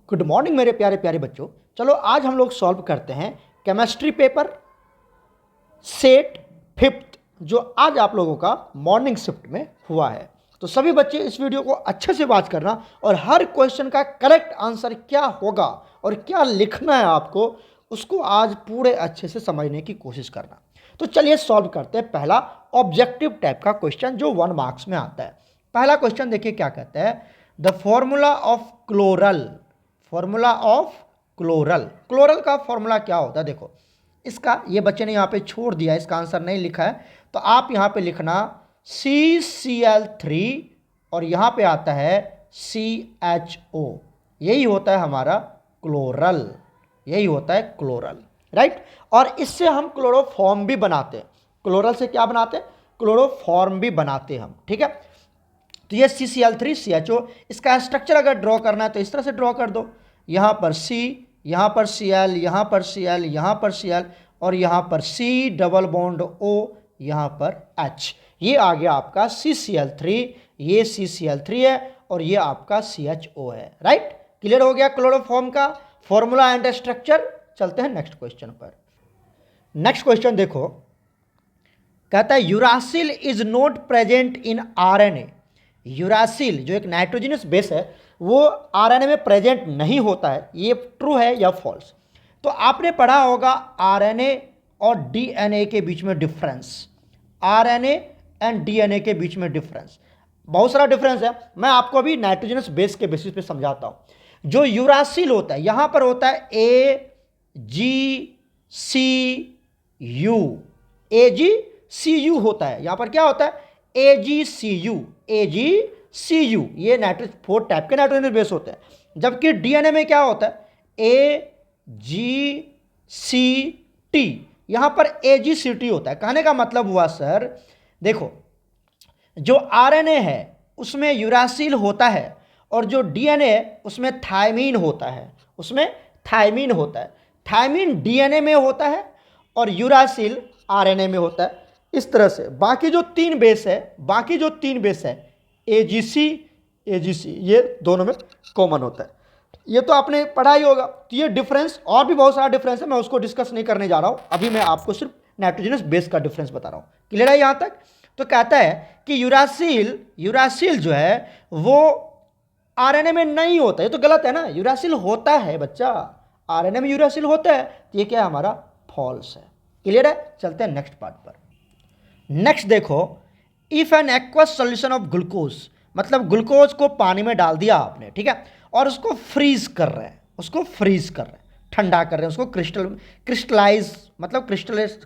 Good morning मेरे प्यारे प्यारे बच्चों। चलो आज हम लोग सॉल्व करते हैं केमिस्ट्री पेपर सेट फिफ्थ, जो आज आप लोगों का मॉर्निंग शिफ्ट में हुआ है। तो सभी बच्चे इस वीडियो को अच्छे से वॉच करना और हर क्वेश्चन का करेक्ट आंसर क्या होगा और क्या लिखना है आपको, उसको आज पूरे अच्छे से समझने की कोशिश करना। तो चलिए सॉल्व करते हैं पहला ऑब्जेक्टिव टाइप का क्वेश्चन जो 1 मार्क्स में आता है। पहला क्वेश्चन देखिए क्या कहता है, the formula of chloral. Formula of chloral, chloral का फॉर्मूला क्या होता है? देखो इसका, ये बच्चे ने यहाँ पे छोड़ दिया, इसका आंसर नहीं लिखा है, तो आप यहाँ पे लिखना CCl3 और यहाँ पे आता है CHO। यही होता है हमारा क्लोरल, यही होता है क्लोरल, राइट। और इससे हम क्लोरोफॉर्म भी बनाते हैं। क्लोरल से क्या बनाते हैं? क्लोरोफॉर्म भी बनाते हैं हम, ठीक है। तो ये CCl3 CHO, इसका स्ट्रक्चर अगर ड्रॉ करना है तो इस तरह से ड्रॉ कर दो। यहाँ पर C, यहाँ पर Cl, यहाँ पर Cl, यहाँ पर Cl और यहाँ पर C डबल बॉन्ड O, यहाँ पर H। ये आ गया आपका CCl3, ये CCl3 है और ये आपका CHO है, राइट। क्लियर हो गया क्लोरोफॉर्म का फॉर्मूला एंड स्ट्रक्चर। चलते हैं नेक्स्ट क्वेश्चन पर। नेक्स्ट क्वेश्चन देखो, कहता है uracil is not present in RNA। Uracil जो एक नाइट्रोजनस बेस है वो RNA में प्रेजेंट नहीं होता है, ये ट्रू है या फॉल्स? तो आपने पढ़ा होगा RNA और DNA के बीच में डिफरेंस, RNA एंड DNA के बीच में डिफरेंस, बहुत सारा डिफरेंस है। मैं आपको अभी नाइट्रोजनस बेस के बेसिस पे समझाता हूं। जो यूरासिल होता है यहां पर होता है AgCu होता है, यहां पर क्या होता है? AgCu। ये नाइट्रोजन 4 टाइप के नाइट्रोजन बेस होते हैं। जबकि डीएनए में क्या होता है? AgCT, यहां पर AgCT होता है। कहने का मतलब हुआ सर, देखो जो आरएनए है उसमें यूरासिल होता है और जो डीएनए है उसमें थायमीन होता है, थायमीन डीएनए में होता है और यूरासिल आरएनए में होता है। इस तरह से बाकी जो तीन बेस है AgC ये दोनों में कॉमन होता है। ये तो आपने पढ़ा ही होगा। तो ये डिफरेंस, और भी बहुत सारा डिफरेंस है, मैं उसको डिस्कस नहीं करने जा रहा हूं। अभी मैं आपको सिर्फ नाइट्रोजनस बेस का डिफरेंस बता रहा हूं। क्लियर है यहां तक? तो कहता है कि यूरासिल जो है वो आरएनए में नहीं होता। ये तो गलत है ना, यूरासिल होता है बच्चा, आरएनए में यूरासिल होता है। तो ये क्या है? हमारा फॉल्स है। क्लियर है? चलते हैं नेक्स्ट पार्ट पर। नेक्स्ट देखो, if an aqueous solution of glucose, मतलब ग्लूकोज को पानी में डाल दिया आपने, ठीक है, और उसको फ्रीज कर रहे हैं, ठंडा कर रहे हैं, उसको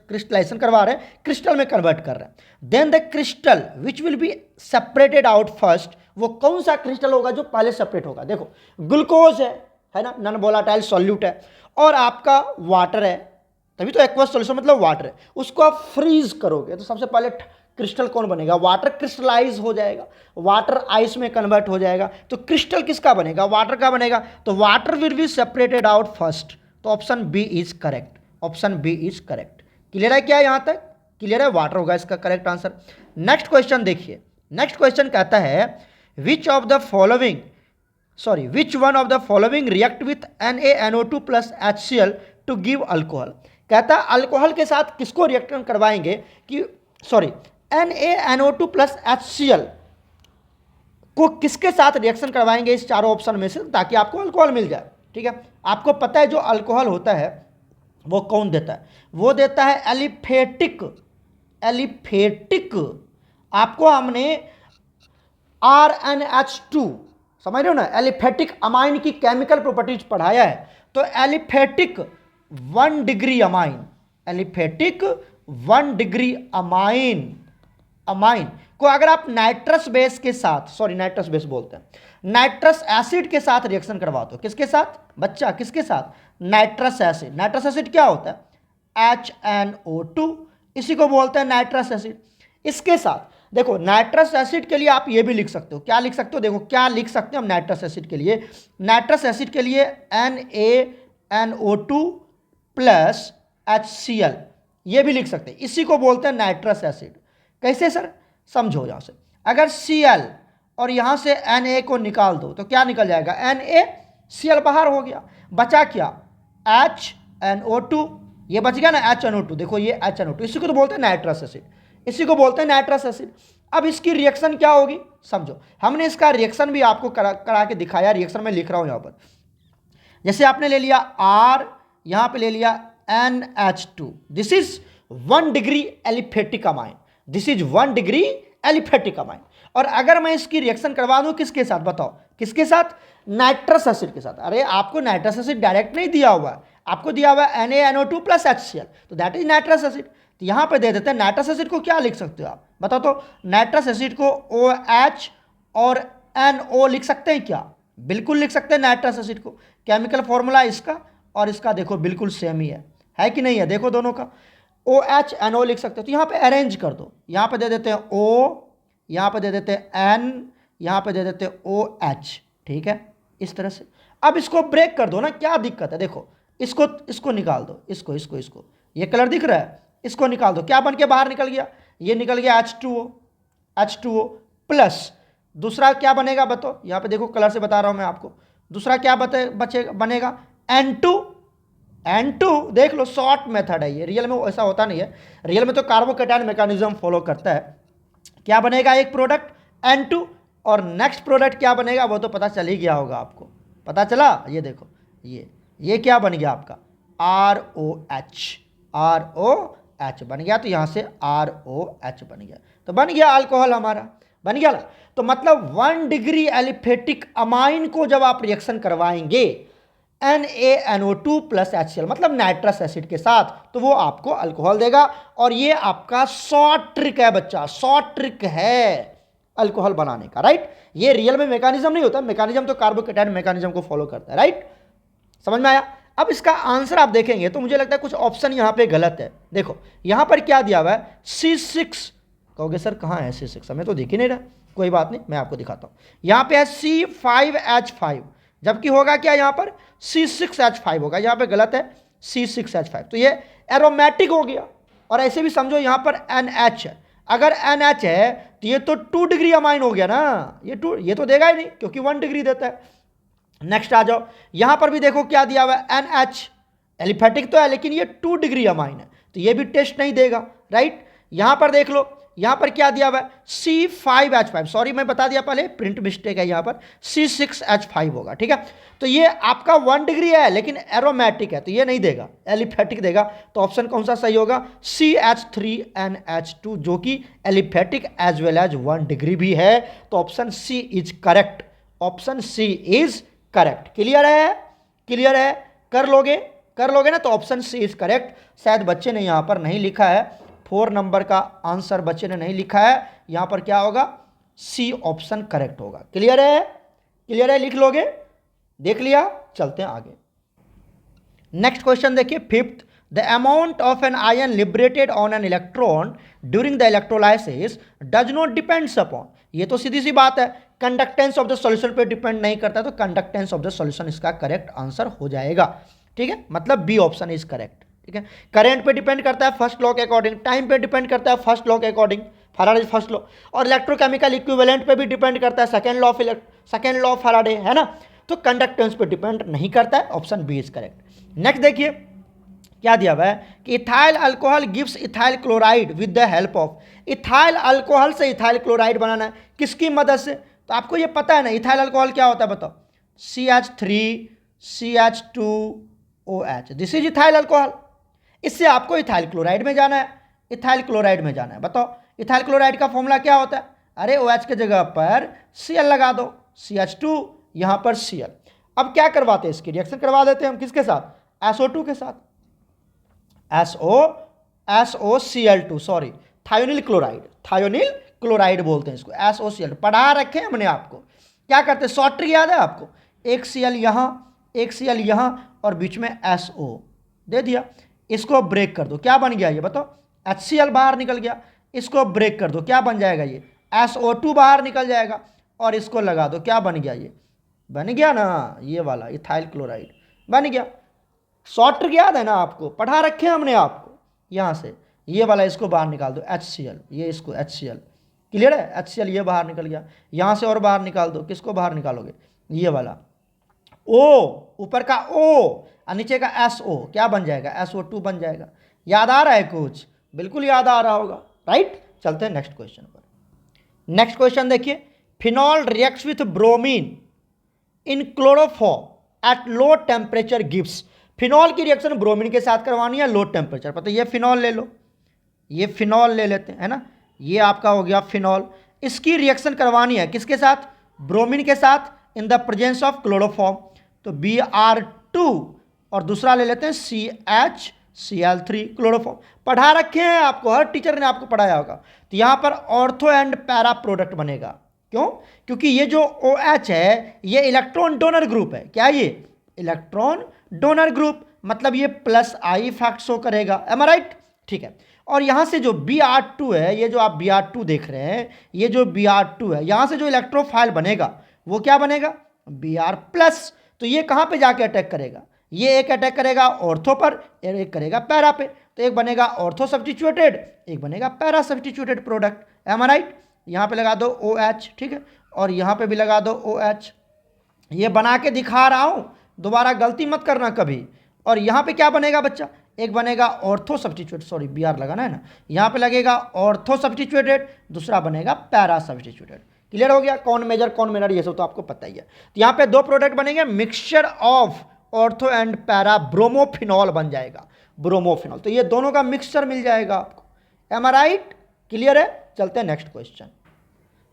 क्रिस्टलाइजेशन करवा रहे हैं, क्रिस्टल में कन्वर्ट कर रहे हैं। Then the crystal which will be separated out first, वो कौन सा क्रिस्टल होगा जो पहले सेपरेट होगा? देखो ग्लूकोज है ना, नॉन वोलेटाइल सॉल्यूट है, और आपका वाटर है, तभी तो एक्वस सॉल्यूशन मतलब वाटर है। उसको आप फ्रीज करोगे तो सबसे पहले क्रिस्टल कौन बनेगा? वाटर क्रिस्टलाइज हो जाएगा, वाटर आइस में कन्वर्ट हो जाएगा। तो क्रिस्टल किसका बनेगा? वाटर का बनेगा। तो water will be separated out first. तो option B is correct, clear है क्या यहां तक? क्लियर है, वाटर होगा इसका करेक्ट आंसर। नेक्स्ट क्वेश्चन देखिए, नेक्स्ट क्वेश्चन कहता है which one of the following react with NaNO2 plus HCl to give alcohol. कहता है अल्कोहल के साथ किसको रिएक्शन करवाएंगे कि NaNO2 प्लस HCl को किसके साथ रिएक्शन करवाएंगे इस चारों ऑप्शन में से, ताकि आपको अल्कोहल मिल जाए, ठीक है। आपको पता है जो अल्कोहल होता है वो कौन देता है? वो देता है एलिफेटिक। आपको हमने RnH2, समझ रहे हो ना, एलिफेटिक अमाइन की केमिकल प्रॉपर्टीज पढ़ाया है। तो एलिफेटिक 1 डिग्री अमाइन को अगर आप नाइट्रस बेस बोलते हैं, नाइट्रस एसिड के साथ रिएक्शन करवा दो। किसके साथ बच्चा? किसके साथ? नाइट्रस एसिड क्या होता है? HNO2, इसी को बोलते हैं नाइट्रस एसिड। इसके साथ देखो नाइट्रस एसिड के लिए आप ये भी लिख सकते हो। क्या लिख सकते हो? देखो क्या लिख सकते हो हम नाइट्रस एसिड के लिए। NaNO2 प्लस HCl, ये भी लिख सकते हैं। इसी को बोलते हैं नाइट्रस एसिड। कैसे सर? समझो यहां से, अगर Cl और यहां से Na को निकाल दो तो क्या निकल जाएगा? Cl बाहर हो गया, बचा क्या, HNO2, ये बच गया ना HNO2, देखो ये HNO2, इसी को तो बोलते हैं नाइट्रस एसिड, इसी को बोलते हैं नाइट्रस एसिड। अब इसकी रिएक्शन क्या होगी समझो, हमने इसका रिएक्शन भी आपको करा के दिखाया, रिएक्शन में लिख रहा हूं यहां पर। जैसे आपने ले लिया R, यहां पे ले लिया NH2, this is 1 degree aliphatic amine, this is 1 degree aliphatic amine. और अगर मैं इसकी रिएक्शन करवा दूं किसके साथ, बताओ किसके साथ, नाइट्रस एसिड के साथ। अरे आपको नाइट्रस एसिड डायरेक्ट नहीं दिया हुआ है, आपको दिया हुआ है NaNO2 प्लस HCl, तो दैट इज नाइट्रस एसिड। तो यहां पे दे देते हैं नाइट्रस एसिड को क्या लिख सकते हो आप बताओ, तो नाइट्रस एसिड को OH और NO लिख सकते हैं क्या, बिल्कुल लिख सकते हैं नाइट्रस एसिड को। केमिकल फॉर्मूला इसका और इसका देखो बिल्कुल सेम ही है कि नहीं है, देखो दोनों का OHNO लिख सकते हो। तो यहाँ पे अरेंज कर दो, यहाँ पे दे देते हैं O, यहाँ पे दे देते हैं N, यहाँ पे दे देते हैं OH, ठीक है इस तरह से। अब इसको ब्रेक कर दो ना, क्या दिक्कत है, देखो इसको निकाल दो, इसको ये कलर दिख रहा है, इसको निकाल दो, क्या बन के बाहर निकल गया, ये निकल गया H2O प्लस दूसरा क्या बनेगा बताओ, यहाँ पे देखो कलर से बता रहा हूँ मैं आपको, दूसरा क्या बनेगा N2 देख लो, शॉर्ट मेथड है ये, रियल में ऐसा होता नहीं है, रियल में तो कार्बोकैटायन मैकेनिज्म फॉलो करता है। क्या बनेगा एक प्रोडक्ट N2 और नेक्स्ट प्रोडक्ट क्या बनेगा वो तो पता चल ही गया होगा आपको, पता चला, ये देखो ये क्या बन गया आपका ROH बन गया, तो यहाँ से ROH बन गया, तो बन गया अल्कोहल हमारा, बन गया ना। तो मतलब 1 डिग्री एलिफेटिक अमाइन को जब आप रिएक्शन करवाएंगे NaNO2 प्लस HCl मतलब नाइट्रस एसिड के साथ, तो वो आपको अल्कोहल देगा। और ये आपका शॉर्ट ट्रिक है बच्चा, शॉर्ट ट्रिक है अल्कोहल बनाने का, राइट। ये रियल में मैकेनिज्म नहीं होता, मैकेनिज्म तो कार्बोकैटायन मैकेनिज्म को फॉलो करता है, राइट, समझ में आया। अब इसका आंसर आप देखेंगे तो मुझे लगता है कुछ ऑप्शन यहां पे गलत है। देखो यहां पर क्या दिया हुआ है C6, कहोगे सर कहां है C6, हमें तो दिख ही नहीं रहा, कोई बात नहीं मैं आपको दिखाता हूं। यहां पे है C5H5, जबकि होगा क्या यहां पर C6H5 होगा, यहां पे गलत है C6H5, तो ये एरोमेटिक हो गया। और ऐसे भी समझो यहां पर NH है, अगर NH है तो ये तो 2 डिग्री अमाइन हो गया ना, ये तो देगा ही नहीं क्योंकि 1 डिग्री देता है। नेक्स्ट आ जाओ, यहां पर भी देखो क्या दिया हुआ है NH, एलिफेटिक तो है लेकिन ये 2 डिग्री अमाइन है, तो ये भी टेस्ट नहीं देगा, राइट। यहां पर देख लो, यहां पर क्या दिया हुआ है C5H5, सॉरी मैं बता दिया पहले, प्रिंट मिस्टेक है, यहां पर C6H5 होगा, ठीक है। तो ये आपका 1 डिग्री है लेकिन एरोमेटिक है, तो ये नहीं देगा, एलिफेटिक देगा। तो ऑप्शन कौन सा सही होगा, CH3NH2, जो कि aliphatic as well as 1 degree भी है। तो option C is correct, option C is correct. Clear है, क्लियर है, कर लोगे ना, तो ऑप्शन सी इज करेक्ट। शायद बच्चे ने यहां पर नहीं लिखा है, 4 नंबर का आंसर बच्चे ने नहीं लिखा है, यहां पर क्या होगा, सी ऑप्शन करेक्ट होगा। क्लियर है, क्लियर है, लिख लोगे, देख लिया, चलते हैं आगे। नेक्स्ट क्वेश्चन देखिए, 5th, the amount of an ion liberated on an electron during the electrolysis does not depends upon, ये तो सीधी सी बात है, कंडक्टेंस ऑफ द सॉल्यूशन पे डिपेंड नहीं करता, तो कंडक्टेंस ऑफ द सॉल्यूशन इसका करेक्ट आंसर हो जाएगा, ठीक है, मतलब बी ऑप्शन इज करेक्ट, ठीक है। करंट पे डिपेंड करता है फर्स्ट लॉ के अकॉर्डिंग, टाइम पे डिपेंड करता है फर्स्ट लॉ के अकॉर्डिंग, फैराडे फर्स्ट लॉ, और इलेक्ट्रोकेमिकल इक्विवेलेंट पे भी डिपेंड करता है सेकेंड लॉ ऑफ फैराडे, है ना। तो कंडक्टेंस पे डिपेंड नहीं करता है, option B is correct. Next देखिए क्या दिया हुआ है कि ethyl alcohol gives ethyl chloride with the help of, ethyl alcohol से इथाइल क्लोराइड बनाना है किसकी मदद से, तो आपको ये पता है ना इथाइल अल्कोहल क्या होता है बताओ, CH3 CH2OH, this is ethyl alcohol. इससे आपको इथाइल क्लोराइड में जाना है, इथाइल क्लोराइड में जाना है, बताओ इथाइल क्लोराइड का फॉर्मूला क्या होता है, अरे OH के जगह पर Cl लगा दो, CH2 यहां पर Cl। अब क्या करवाते हैं, इसकी रिएक्शन करवा देते हैं हम किसके साथ, SO2 के साथ, SOCl2, सॉरी थायोनिल क्लोराइड बोलते हैं इसको, SOCl, पढ़ा रखे हैं हमने आपको। क्या करते हैं, शॉर्ट ट्रिक याद है आपको, एक Cl यहां, एक Cl यहां और बीच में SO दे दिया, इसको ब्रेक कर दो, क्या बन गया ये बताओ, HCl बाहर निकल गया, इसको ब्रेक कर दो, क्या बन जाएगा ये, SO2 बाहर निकल जाएगा, और इसको लगा दो, क्या बन गया, ये बन गया ना, ये वाला इथाइल क्लोराइड बन गया। शॉर्ट ट्रिक याद है ना आपको, पढ़ा रखे हैं हमने आपको। यहां से ये वाला इसको बाहर निकाल दो, HCl, ये इसको HCl, क्लियर है, HCl ये बाहर निकल गया, यहां से और बाहर निकाल दो, किसको बाहर निकालोगे, ये वाला, ओ, ऊपर का O और नीचे का SO क्या बन जाएगा, SO2 बन जाएगा। याद आ रहा है कुछ? बिल्कुल याद आ रहा होगा, राइट। चलते हैं नेक्स्ट क्वेश्चन पर। नेक्स्ट क्वेश्चन देखिए, phenol reacts with bromine in chloroform at low temperature gives. Phenol की रिएक्शन ब्रोमीन के साथ करवानी है लो टेम्परेचर पर। तो ये फिनॉल ले लो, ये फिनॉल ले लेते हैं, है ना, ये आपका हो गया फिनॉल। इसकी रिएक्शन करवानी है किसके साथ, ब्रोमीन के साथ, in the presence of chloroform. तो Br2 और दूसरा ले लेते हैं CHCl3 क्लोरोफॉर्म। पढ़ा रखे हैं आपको, हर टीचर ने आपको पढ़ाया होगा। तो यहां पर ऑर्थो एंड पैरा प्रोडक्ट बनेगा। क्यों? क्योंकि ये जो OH है ये इलेक्ट्रॉन डोनर ग्रुप है। क्या ये इलेक्ट्रॉन डोनर ग्रुप, मतलब ये प्लस आई इफेक्ट शो करेगा। एम आई राइट? ठीक है। और यहां से जो Br2 है, ये जो आप Br2 देख रहे हैं, ये जो Br2 है, यहां से जो इलेक्ट्रोफाइल बनेगा वो क्या बनेगा, Br+। तो ये कहां पे जाके अटैक करेगा, ये एक अटैक करेगा ऑर्थो पर, एक करेगा पैरा पे। तो एक बनेगा ऑर्थो सब्स्टिट्यूटेड, एक बनेगा पैरा सब्स्टिट्यूटेड प्रोडक्ट। एम आई राइट? यहां पे लगा दो OH, ठीक है, और यहां पे भी लगा दो OH। ये बना के दिखा रहा हूं, दोबारा गलती मत करना कभी। और यहां पे क्या बनेगा बच्चा, एक बनेगा ऑर्थो सब्स्टिट्यूट, सॉरी Br लगाना है ना, यहां पे लगेगा ऑर्थो सब्स्टिट्यूटेड, दूसरा बनेगा पैरा सब्स्टिट्यूटेड। क्लियर हो गया? कौन मेजर कौन मिनर ये सब तो आपको पता ही है। तो यहां पे दो प्रोडक्ट बनेंगे, mixture of ortho and para, bromophenol बन जाएगा, ब्रोमोफिनॉल। तो ये दोनों का मिक्सचर मिल जाएगा आपको। एम आई राइट? क्लियर है? चलते हैं नेक्स्ट क्वेश्चन।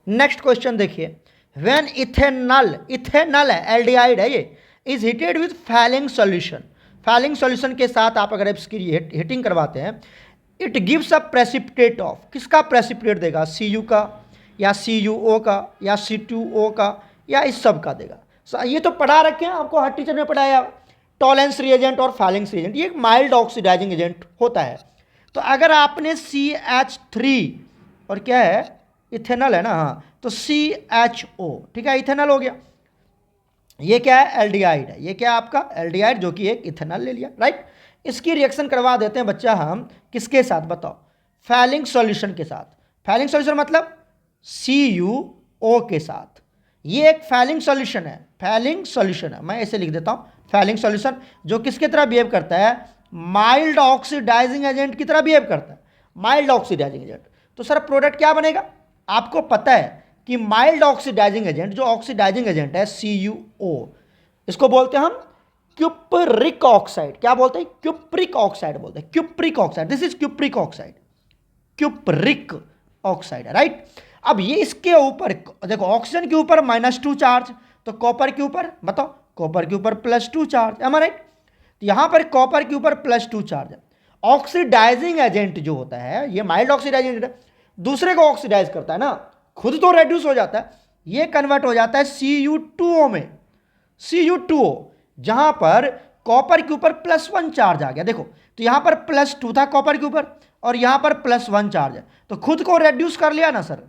नेक्स्ट क्वेश्चन देखिए, व्हेन इथेनॉल, इथेनॉल है, एल्डिहाइड है ये, is heated with falling solution. Falling solution के साथ आप अगर इसकी हीटिंग करवाते हैं, it gives a precipitate of, किसका प्रेसिपिटेट देगा, Cu का या CuO का या C2O का या इस सब का देगा। ये तो पढ़ा रखे हैं आपको, हर टीचर ने पढ़ाया। टॉलेंस रिएजेंट और फैलिंग्स रिएजेंट, ये एक माइल्ड ऑक्सीडाइजिंग एजेंट होता है। तो अगर आपने CH3 और क्या है, इथेनॉल है ना, हाँ, तो CHO, ठीक है, इथेनॉल हो गया। ये क्या है, एल्डिहाइड है, ये क्या है आपका एल्डिहाइड, जो कि एक इथेनॉल ले लिया, राइट। इसकी रिएक्शन करवा देते हैं बच्चा हम किसके साथ, बताओ, फैलिंग सॉल्यूशन के साथ। फैलिंग सॉल्यूशन मतलब CuO के साथ। ये एक फैलिंग सॉल्यूशन है, फैलिंग सॉल्यूशन है, मैं ऐसे लिख देता हूं, फैलिंग सॉल्यूशन, जो किसकी तरह बिहेव करता है, माइल्ड ऑक्सीडाइजिंग एजेंट की तरह बिहेव करता है, माइल्ड ऑक्सीडाइजिंग एजेंट। तो सर प्रोडक्ट क्या बनेगा, आपको पता है कि माइल्ड ऑक्सीडाइजिंग एजेंट, जो ऑक्सीडाइजिंग एजेंट है CuO, इसको बोलते हैं हम क्यूप्रिक ऑक्साइड। क्या बोलते हैं, क्यूप्रिक ऑक्साइड बोलते हैं, cupric oxide, this is cupric oxide, cupric oxide है, राइट। अब ये इसके ऊपर देखो, ऑक्सीजन के ऊपर -2 चार्ज, तो कॉपर के ऊपर बताओ, कॉपर के ऊपर +2 चार्ज, एम आई राइट। यहां पर कॉपर के ऊपर +2 चार्ज है। ऑक्सीडाइजिंग एजेंट जो होता है, ये माइल्ड ऑक्सीडाइजिंग एजेंट है, दूसरे को ऑक्सीडाइज करता है ना, खुद तो रेड्यूस हो जाता है, ये कन्वर्ट हो जाता है Cu2O में, Cu2O, जहां पर कॉपर के ऊपर +1 चार्ज आ गया। देखो, तो यहां पर +2 था कॉपर के ऊपर और यहां पर +1 चार्ज है, तो खुद को रेड्यूस कर लिया ना सर,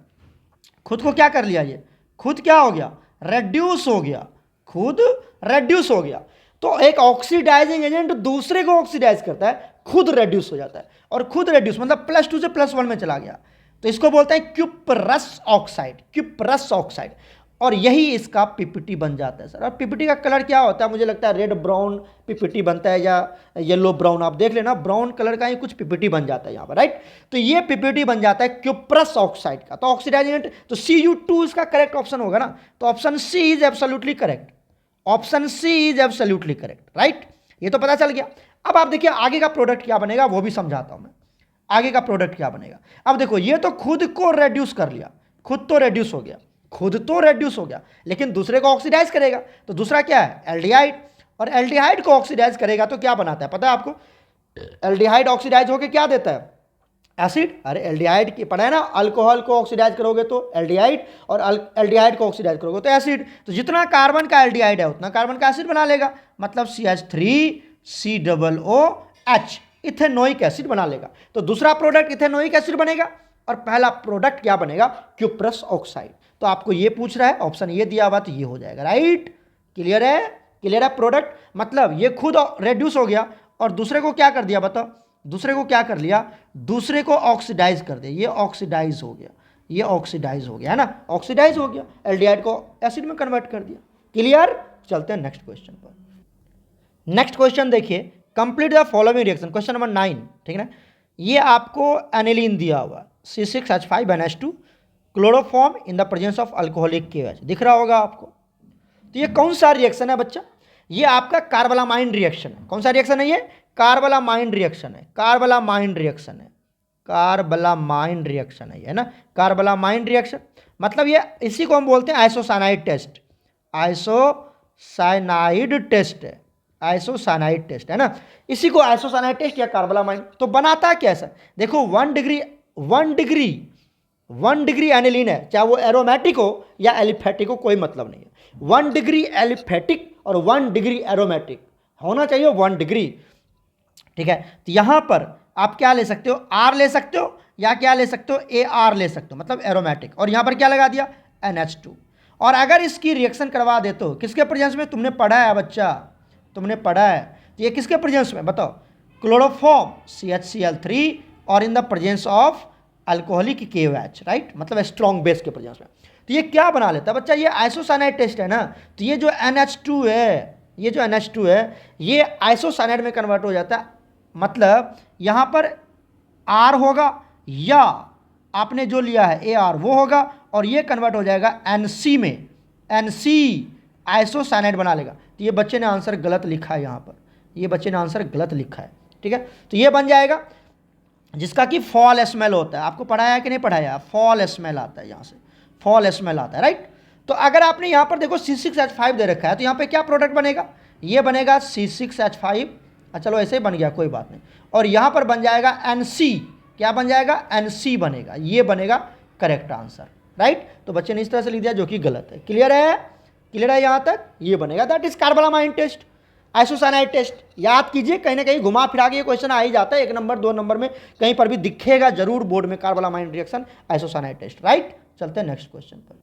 खुद को क्या कर लिया, ये खुद क्या हो गया, रेड्यूस हो गया, खुद रेड्यूस हो गया। तो एक ऑक्सीडाइजिंग एजेंट दूसरे को ऑक्सीडाइज करता है, खुद रेड्यूस हो जाता है, और खुद रेड्यूस मतलब +2 से +1 में चला गया, तो इसको बोलते हैं क्यूपरस ऑक्साइड, क्यूपरस ऑक्साइड। और यही इसका पीपीटी बन जाता है सर। और पीपीटी का कलर क्या होता है, मुझे लगता है रेड ब्राउन पीपीटी बनता है या येलो ब्राउन, आप देख लेना, ब्राउन कलर का ही कुछ पीपीटी बन जाता है यहाँ पर, राइट। तो ये पीपीटी बन जाता है क्यूपरस ऑक्साइड का। तो ऑक्सीडाइजिंग, तो Cu2 इसका करेक्ट ऑप्शन होगा ना, तो option C is absolutely correct, option C is absolutely correct, right. ये तो पता चल गया। अब आप देखिए आगे का प्रोडक्ट क्या बनेगा, वो भी समझाता हूं मैं, आगे का प्रोडक्ट क्या बनेगा। अब देखो, ये तो खुद को रेड्यूस कर लिया, खुद तो रेड्यूस हो गया, खुद तो रेड्यूस हो गया, लेकिन दूसरे को ऑक्सीडाइज करेगा, तो दूसरा क्या है, एल्डिहाइड। और एल्डिहाइड को ऑक्सीडाइज करेगा तो क्या बनाता है, पता है आपको, एल्डिहाइड ऑक्सीडाइज होकर क्या देता है, एसिड। अरे एल्डिहाइड की पढ़ा है ना, अल्कोहल को ऑक्सीडाइज करोगे तो एल्डिहाइड, और एल्डिहाइड को ऑक्सीडाइज करोगे तो एसिड। तो जितना कार्बन का एल्डिहाइड है उतना कार्बन का एसिड बना लेगा, मतलब CH3COOH, इथेनोइक एसिड बना लेगा। तो दूसरा प्रोडक्ट इथेनोइक एसिड बनेगा, और पहला प्रोडक्ट क्या बनेगा, क्यूप्रस ऑक्साइड। तो आपको ये पूछ रहा है, ऑप्शन ये दिया हुआ, तो ये हो जाएगा, राइट। क्लियर है, क्लियर है। प्रोडक्ट मतलब ये खुद रेड्यूस हो गया और दूसरे को क्या कर दिया, बताओ, दूसरे को क्या कर लिया, दूसरे को ऑक्सीडाइज कर दिया, ये ऑक्सीडाइज हो गया, ये ऑक्सीडाइज हो गया, है ना, ऑक्सीडाइज हो गया, एल्डिहाइड को एसिड में कन्वर्ट कर दिया। क्लियर। चलते हैं नेक्स्ट क्वेश्चन पर। नेक्स्ट क्वेश्चन देखिए, complete the following reaction, question number 9, ठीक है ना। ये आपको एनिलीन दिया हुआ C6H5NH2 chloroform in the presence of alcoholic KOH, दिख रहा होगा आपको। तो ये कौन सा रिएक्शन है बच्चा? ये आपका कार्बलामाइन रिएक्शन है। कौन सा रिएक्शन है ये? कार्बलामाइन रिएक्शन है। कार्बलामाइन रिएक्शन है। कार्बलामाइन रिएक्शन है ये, है ना, कार्बलामाइन रिएक्शन। मतलब ये, इसी को हम बोलते हैं आइसोसाइनाइड टेस्ट। आइसोसाइनाइड टेस्ट है, आइसोसाइनाइड टेस्ट है ना, इसी को आइसोसाइनाइड टेस्ट या कार्बलामाइन। तो बनाता है कैसा? देखो 1 डिग्री एनिलीन है, चाहे वो एरोमेटिक हो या एलिफेटिक हो, कोई मतलब नहीं है। 1 डिग्री एलिफेटिक और 1 डिग्री एरोमेटिक होना चाहिए, 1 डिग्री, ठीक है। तो यहां पर आप क्या ले सकते हो? R ले सकते हो, या क्या ले सकते हो? AR ले सकते हो, मतलब एरोमेटिक। और यहां पर क्या लगा दिया? NH2। और अगर इसकी रिएक्शन करवा देते हो, किसके प्रेजेंस में? तुमने पढ़ा है बच्चा, तुमने पढ़ा है। तो ये किसके प्रेजेंस में बताओ? क्लोरोफॉर्म CHCl3 और in the presence of alcoholic KOH, right, मतलब स्ट्रॉन्ग बेस के प्रेजेंस में। तो ये क्या बना लेता है बच्चा? ये आइसोसाइनाइड टेस्ट है ना। तो ये जो NH2 है, ये जो NH2 है, ये आइसोसाइनाइड में कन्वर्ट हो जाता है। मतलब यहां पर R होगा, या आपने जो लिया है AR वो होगा, और ये कन्वर्ट हो जाएगा NC में, NC आइसोसाइनाइड बना लेगा। तो ये बच्चे ने आंसर गलत लिखा है, यहां पर ये बच्चे ने आंसर गलत लिखा है, ठीक है। तो ये बन जाएगा जिसका कि फॉल स्मेल होता है। आपको पढ़ाया है कि नहीं पढ़ाया? फॉल स्मेल आता है, यहाँ से फॉल स्मेल आता है, राइट। तो अगर आपने यहाँ पर देखो C6H5 दे रखा है, तो यहाँ पे क्या प्रोडक्ट बनेगा? ये बनेगा C6H5, चलो ऐसे ही बन गया, कोई बात नहीं। और यहाँ पर बन जाएगा NC, क्या बन जाएगा? NC बनेगा, ये बनेगा करेक्ट आंसर, राइट। तो बच्चे ने इस तरह से लिख दिया, जो कि गलत है। क्लियर है? क्लियर है यहाँ तक? ये बनेगा, that is carbylamine test, isocyanide test. याद कीजिए, कहीं ना कहीं घुमा फिरा के ये क्वेश्चन आ ही जाता है, 1 नंबर 2 नंबर में कहीं पर भी दिखेगा जरूर बोर्ड में, कार्बलामाइन रिएक्शन, आइसोसाइनाइड टेस्ट, राइट। चलते हैं नेक्स्ट क्वेश्चन पर।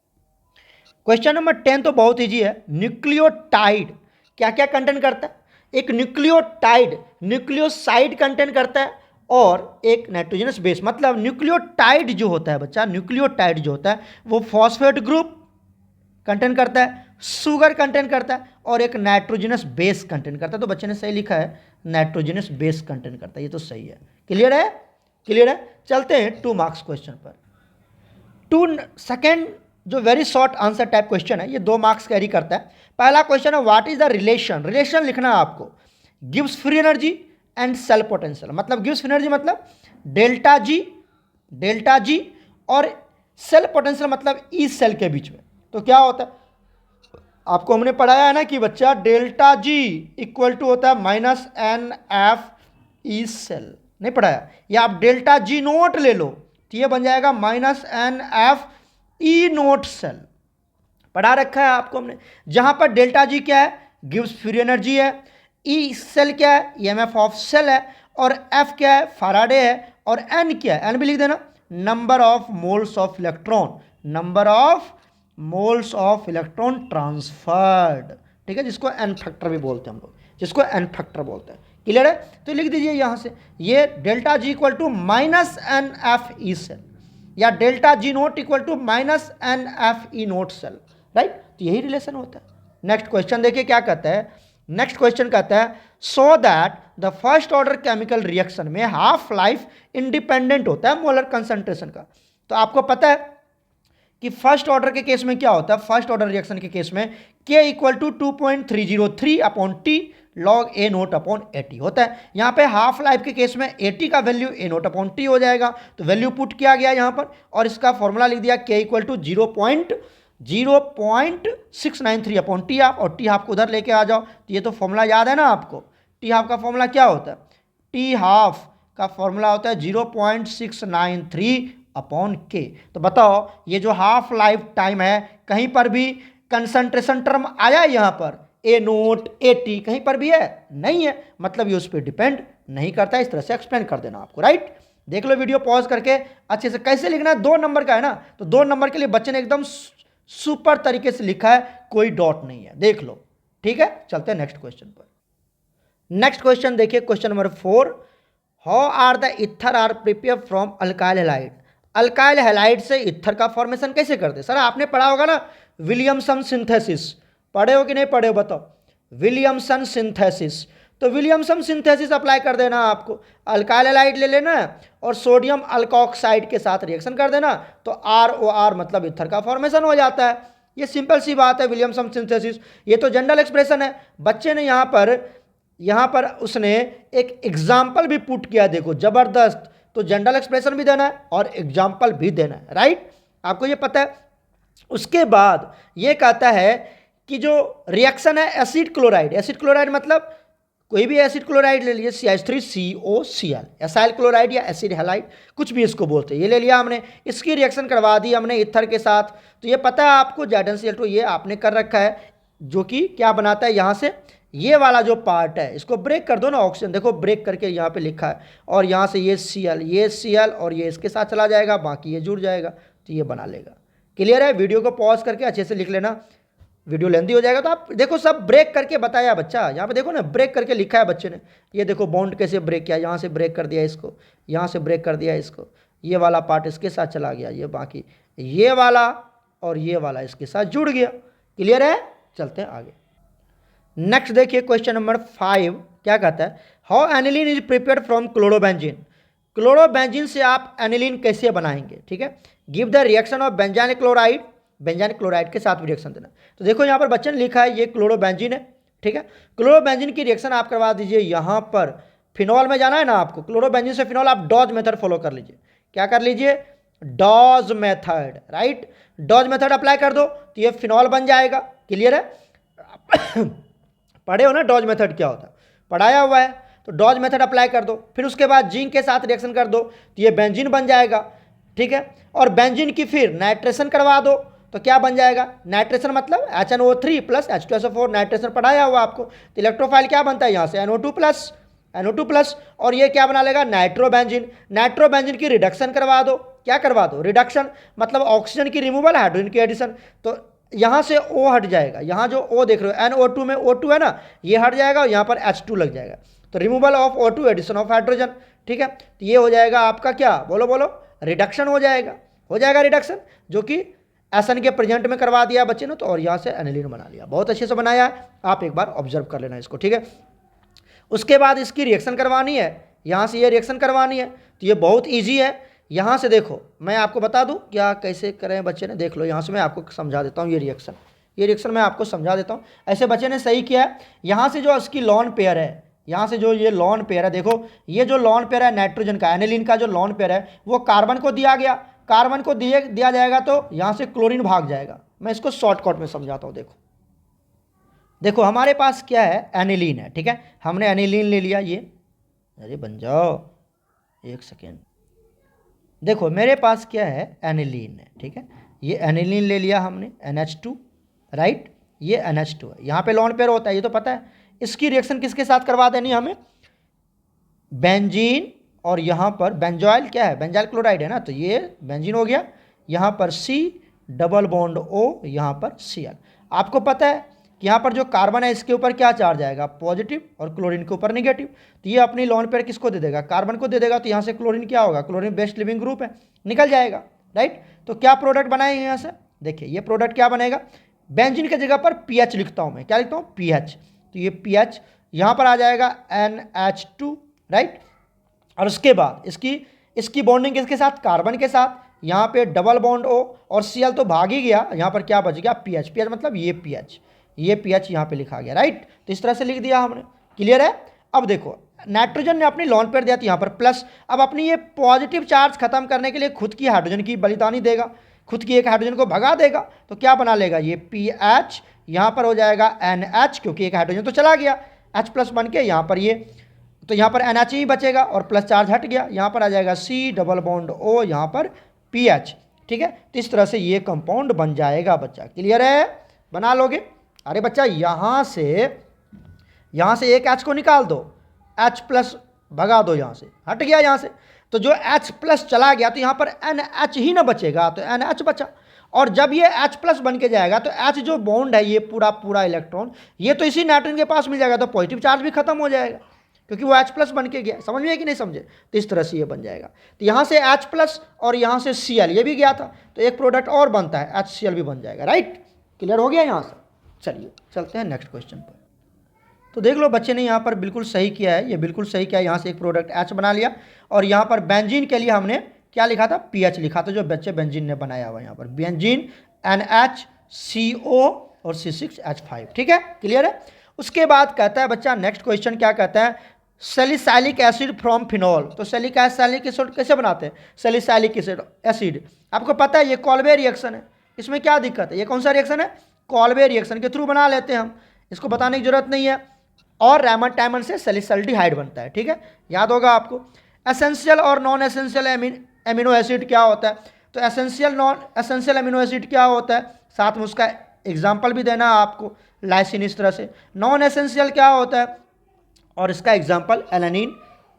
क्वेश्चन नंबर 10 तो बहुत इजी है। न्यूक्लियोटाइड क्या क्या कंटेंट करता है? एक न्यूक्लियोटाइड न्यूक्लियोसाइड कंटेंट करता है, और एक नाइट्रोजनस बेस। मतलब न्यूक्लियोटाइड जो होता है बच्चा, न्यूक्लियोटाइड जो होता है वो फॉस्फेट ग्रुप कंटेंट करता है, शुगर कंटेंट करता है, और एक नाइट्रोजनस बेस कंटेंट करता है। तो बच्चे ने सही लिखा है, नाइट्रोजनस बेस कंटेंट करता है, ये तो सही है। क्लियर है? क्लियर है। चलते हैं 2 मार्क्स क्वेश्चन पर। 2 सेकेंड जो very short answer type question है, ये 2 मार्क्स कैरी करता है। पहला क्वेश्चन है, what is the relation? Relation लिखना है आपको, गिव्स free energy and cell potential. मतलब गिव्स फ्री एनर्जी मतलब डेल्टा जी, और सेल पोटेंशियल मतलब ई सेल के बीच में। तो क्या होता है? आपको हमने पढ़ाया है ना कि बच्चा डेल्टा जी इक्वल टू होता है -NF ई सेल, नहीं पढ़ाया? या आप डेल्टा जी नोट ले लो, तो ये बन जाएगा -NF ई नोट सेल। पढ़ा रखा है आपको हमने। जहां पर डेल्टा जी क्या है? गिव्स फ्री एनर्जी है। ई सेल क्या है? EMF ऑफ सेल है। और F क्या है? फैराडे है। और N क्या है? N भी लिख देना, number of moles of electron, number of moles of electron transferred, ठीक है, जिसको एन फैक्टर भी बोलते हैं हम लोग, जिसको एन फैक्टर बोलते हैं। क्लियर है? तो लिख दीजिए यहां से, ये delta G equal to -NF E cell, या delta G naught equal to -NF E naught cell, right. तो यही रिलेशन होता है। नेक्स्ट क्वेश्चन देखिए क्या कहता है। नेक्स्ट क्वेश्चन कहता है, so that the first order chemical reaction में हाफ लाइफ इंडिपेंडेंट होता है मोलर कंसंट्रेशन का। तो आपको पता है कि फर्स्ट ऑर्डर के केस में क्या होता है? फर्स्ट ऑर्डर रिएक्शन के केस में K equal to 2.303 upon T log A naught upon AT होता है। यहाँ पे हाफ लाइफ के केस में AT का value A naught upon T हो जाएगा। तो वैल्यू पुट किया गया यहाँ पर, और इसका फॉर्मूला लिख दिया K equal to 0.0693 upon T half, और T हाफ को उधर लेके आ जाओ। तो ये तो फॉर्मूला याद है ना आपको? T हाफ का फॉर्मूला क्या होता है? T हाफ का फॉर्मूला होता है 0.693 अपॉन K। तो बताओ, ये जो हाफ लाइफ टाइम है, कहीं पर भी कंसंट्रेशन टर्म आया है यहाँ पर? A नोट AT कहीं पर भी है? नहीं है। मतलब ये उस पर डिपेंड नहीं करता। इस तरह से एक्सप्लेन कर देना आपको, राइट। देख लो वीडियो पॉज करके अच्छे से। कैसे लिखना है? 2 नंबर का है ना, तो 2 नंबर के लिए बच्चे ने एकदम सुपर तरीके से लिखा है, कोई डॉट नहीं है, देख लो, ठीक है। चलते हैं नेक्स्ट क्वेश्चन पर। नेक्स्ट क्वेश्चन देखिए, question number 4, how are the ether are prepare from alkyl halide. Alkyl halide से ईथर का फॉर्मेशन कैसे करते? सर आपने पढ़ा होगा ना विलियमसन सिंथेसिस, पढ़े हो कि नहीं पढ़े हो बताओ? Williamson synthesis. तो विलियमसन सिंथेसिस अप्लाई कर देना आपको, अल्काइल हैलाइड ले लेना और सोडियम अल्कोक्साइड के साथ रिएक्शन कर देना, तो ROR मतलब ईथर का फॉर्मेशन हो जाता है। ये सिंपल सी बात है, विलियमसन सिंथेसिस। ये तो जनरल एक्सप्रेशन है। बच्चे ने यहाँ पर उसने एक एग्जाम्पल भी पुट किया, देखो जबरदस्त। तो जनरल एक्सप्रेशन भी देना है और एग्जाम्पल भी देना है, राइट, आपको ये पता है। उसके बाद ये कहता है कि जो रिएक्शन है एसिड क्लोराइड, एसिड क्लोराइड मतलब कोई भी एसिड क्लोराइड ले लीजिए, CH3COCl, एसाइल क्लोराइड या एसिड हैलाइड, कुछ भी इसको बोलते हैं। ये ले लिया हमने, इसकी रिएक्शन करवा दी हमने ईथर के साथ। तो ये पता है आपको ZnCl2 ये आपने कर रखा है, जो कि क्या बनाता है, यहाँ से ये वाला जो पार्ट है इसको ब्रेक कर दो ना, ऑक्सीजन देखो ब्रेक करके यहाँ पे लिखा है, और यहाँ से ये Cl और ये इसके साथ चला जाएगा, बाकी ये जुड़ जाएगा, तो ये बना लेगा। क्लियर है? वीडियो को पॉज करके अच्छे से लिख लेना, वीडियो लेंदी हो जाएगा। तो आप देखो सब ब्रेक करके बताया बच्चा, यहाँ पे देखो ना ब्रेक करके लिखा है बच्चे ने। ये देखो बॉन्ड कैसे ब्रेक किया, यहाँ से ब्रेक कर दिया इसको, यहाँ से ब्रेक कर दिया इसको, ये वाला पार्ट इसके साथ चला गया, ये बाकी ये वाला और ये वाला इसके साथ जुड़ गया। क्लियर है? चलते हैं आगे। नेक्स्ट देखिए क्वेश्चन नंबर 5 क्या कहता है, how aniline is prepared from chlorobenzene. Chlorobenzene से आप एनिलीन कैसे बनाएंगे, ठीक है। Give the reaction of benzyl chloride, benzyl chloride के साथ भी रिएक्शन देना। तो देखो यहाँ पर बच्चे ने लिखा है ये क्लोरोबेंजीन है, ठीक है। क्लोरोबेंजीन की रिएक्शन आप करवा दीजिए, यहाँ पर फिनॉल में जाना है ना आपको, क्लोरोबेंजीन से फिनॉल आप डॉज मेथड फॉलो कर लीजिए। क्या कर लीजिए? Dodge method, right. Dodge method apply कर दो तो ये फिनॉल बन जाएगा। क्लियर है? पढ़े हो ना डॉज मेथड क्या होता है, पढ़ाया हुआ है। तो डॉज मेथड अप्लाई कर दो, फिर उसके बाद जिंक के साथ रिएक्शन कर दो तो ये बेंजीन बन जाएगा, ठीक है। और बेंजीन की फिर नाइट्रेशन करवा दो तो क्या बन जाएगा? नाइट्रेशन मतलब HNO3 प्लस H2SO4, नाइट्रेशन पढ़ाया हुआ आपको। तो इलेक्ट्रोफाइल क्या बनता है यहाँ से? NO2 प्लस, और ये क्या बना लेगा? नाइट्रोबेंजीन। नाइट्रोबेंजीन की रिडक्शन करवा दो। क्या करवा दो? रिडक्शन मतलब ऑक्सीजन की रिमूवल, हाइड्रोजन की एडिशन। तो यहाँ से O हट जाएगा, यहाँ जो O देख रहे हो NO2 में O2 है ना, ये हट जाएगा और यहाँ पर H2 लग जाएगा। तो removal of O2, addition of hydrogen, ठीक है। तो ये हो जाएगा आपका क्या, बोलो बोलो, रिडक्शन हो जाएगा रिडक्शन, जो कि एसन के प्रेजेंट में करवा दिया बच्चे ने। तो और यहाँ से एनिलीन बना लिया, बहुत अच्छे से बनाया है, आप एक बार ऑब्जर्व कर लेना इसको, ठीक है। उसके बाद इसकी रिएक्शन करवानी है, यहाँ से ये रिएक्शन करवानी है। तो ये बहुत ईजी है। यहाँ से देखो मैं आपको बता दूँ क्या कैसे करें बच्चे ने, देख लो यहाँ से मैं आपको समझा देता हूँ। ये रिएक्शन मैं आपको समझा देता हूँ। ऐसे बच्चे ने सही किया है। यहाँ से जो इसकी लॉन पेयर है, यहाँ से जो ये लॉन पेयर है, देखो ये जो लॉन पेयर है नाइट्रोजन का, एनिलीन का जो लॉन पेयर है वो कार्बन को दिया गया, कार्बन को दिया जाएगा तो यहाँ से क्लोरीन भाग जाएगा। मैं इसको शॉर्टकट में समझाता हूँ। देखो हमारे पास क्या है, एनिलीन है, ठीक है। हमने एनिलीन ले लिया, ये अरे बन जाओ एक सेकेंड। देखो मेरे पास क्या है, एनिलीन है, ठीक है। ये एनिलीन ले लिया हमने, NH2, राइट। ये NH2 है, यहाँ पे लॉन पेयर होता है, ये तो पता है। इसकी रिएक्शन किसके साथ करवा देनी है हमें? बेंजीन, और यहाँ पर बेंजॉइल क्या है, बेंजाइल क्लोराइड है ना, तो ये बेंजीन हो गया। यहाँ पर C डबल बॉन्ड O, यहाँ पर Cl। आपको पता है कि यहाँ पर जो कार्बन है इसके ऊपर क्या चार्ज आएगा, पॉजिटिव, और क्लोरीन के ऊपर निगेटिव। तो ये अपनी लॉन पेयर किसको दे देगा, कार्बन को दे देगा। तो यहाँ से क्लोरीन क्या होगा, क्लोरीन बेस्ट लिविंग ग्रुप है, निकल जाएगा, राइट। तो क्या प्रोडक्ट बनाएंगे यहाँ से, देखिए ये प्रोडक्ट क्या बनेगा, बेंजीन की जगह पर पीएच लिखता हूँ मैं, क्या लिखता हूँ, पीएच। तो ये पीएच यहाँ पर आ जाएगा NH2, राइट। और उसके बाद इसकी बॉन्डिंग किसके साथ, कार्बन के साथ। यहाँ पे डबल बॉन्ड O और Cl तो भाग ही गया, यहाँ पर क्या बच गया, पीएच। पीएच मतलब ये पीएच यहाँ पे लिखा गया, राइट। तो इस तरह से लिख दिया हमने, क्लियर है। अब देखो नाइट्रोजन ने अपनी लॉन पेयर दिया तो यहाँ पर प्लस। अब अपनी ये पॉजिटिव चार्ज खत्म करने के लिए खुद की हाइड्रोजन की बलिदानी देगा, खुद की एक हाइड्रोजन को भगा देगा। तो क्या बना लेगा, ये पीएच, यहाँ पर हो जाएगा NH, क्योंकि एक हाइड्रोजन तो चला गया, H प्लस बन के यहाँ पर ये, तो यहाँ पर NH ही बचेगा और प्लस चार्ज हट गया। यहाँ पर आ जाएगा C डबल बॉन्ड O, यहाँ पर पीएच, ठीक है। तो इस तरह से ये कंपाउंड बन जाएगा बच्चा, क्लियर है, बना लोगे। अरे बच्चा यहाँ से एक H को निकाल दो, H प्लस भगा दो, यहाँ से हट गया, यहाँ से तो जो H प्लस चला गया तो यहाँ पर NH ही ना बचेगा, तो NH बचा। और जब ये H प्लस बन के जाएगा तो H जो बॉन्ड है ये पूरा इलेक्ट्रॉन ये तो इसी नाइट्रोजन के पास मिल जाएगा, तो पॉजिटिव चार्ज भी खत्म हो जाएगा क्योंकि वो H प्लस बन के गया। समझ में है कि नहीं समझे? तो इस तरह से ये बन जाएगा। तो यहाँ से H प्लस और यहाँ से Cl ये भी गया था, तो एक प्रोडक्ट और बनता है HCl भी बन जाएगा, राइट। क्लियर हो गया यहाँ से? चलिए चलते हैं नेक्स्ट क्वेश्चन पर। तो देख लो बच्चे ने यहाँ पर बिल्कुल सही किया है, ये बिल्कुल सही किया है। यहाँ से एक प्रोडक्ट H बना लिया और यहाँ पर बेंजीन के लिए हमने क्या लिखा था, PH लिखा था, जो बच्चे बेंजीन ने बनाया हुआ यहाँ पर बेंजीन NHCO और C6H5। ठीक है, क्लियर है। उसके बाद कहता है बच्चा नेक्स्ट क्वेश्चन क्या कहता है, सैलिसाइलिक एसिड फ्रॉम फिनॉल। तो सैलिसाइलिक एसिड कैसे बनाते हैं, सैलिसाइलिक एसिड आपको पता है ये कॉल्वे रिएक्शन है। इसमें क्या दिक्कत है, ये कौन सा रिएक्शन है, कॉल्वे रिएक्शन के थ्रू बना लेते हैं हम, इसको बताने की जरूरत नहीं है। और रैमन टाइमन से सैलिसल्डिहाइड बनता है। ठीक है, याद होगा आपको। एसेंशियल और नॉन एसेंशियल एमिनो एसिड क्या होता है, तो essential non essential amino acid क्या होता है, साथ में उसका एग्जाम्पल भी देना है आपको, लाइसिन इस तरह से। नॉन एसेंशियल क्या होता है और इसका एग्जाम्पल एलानिन,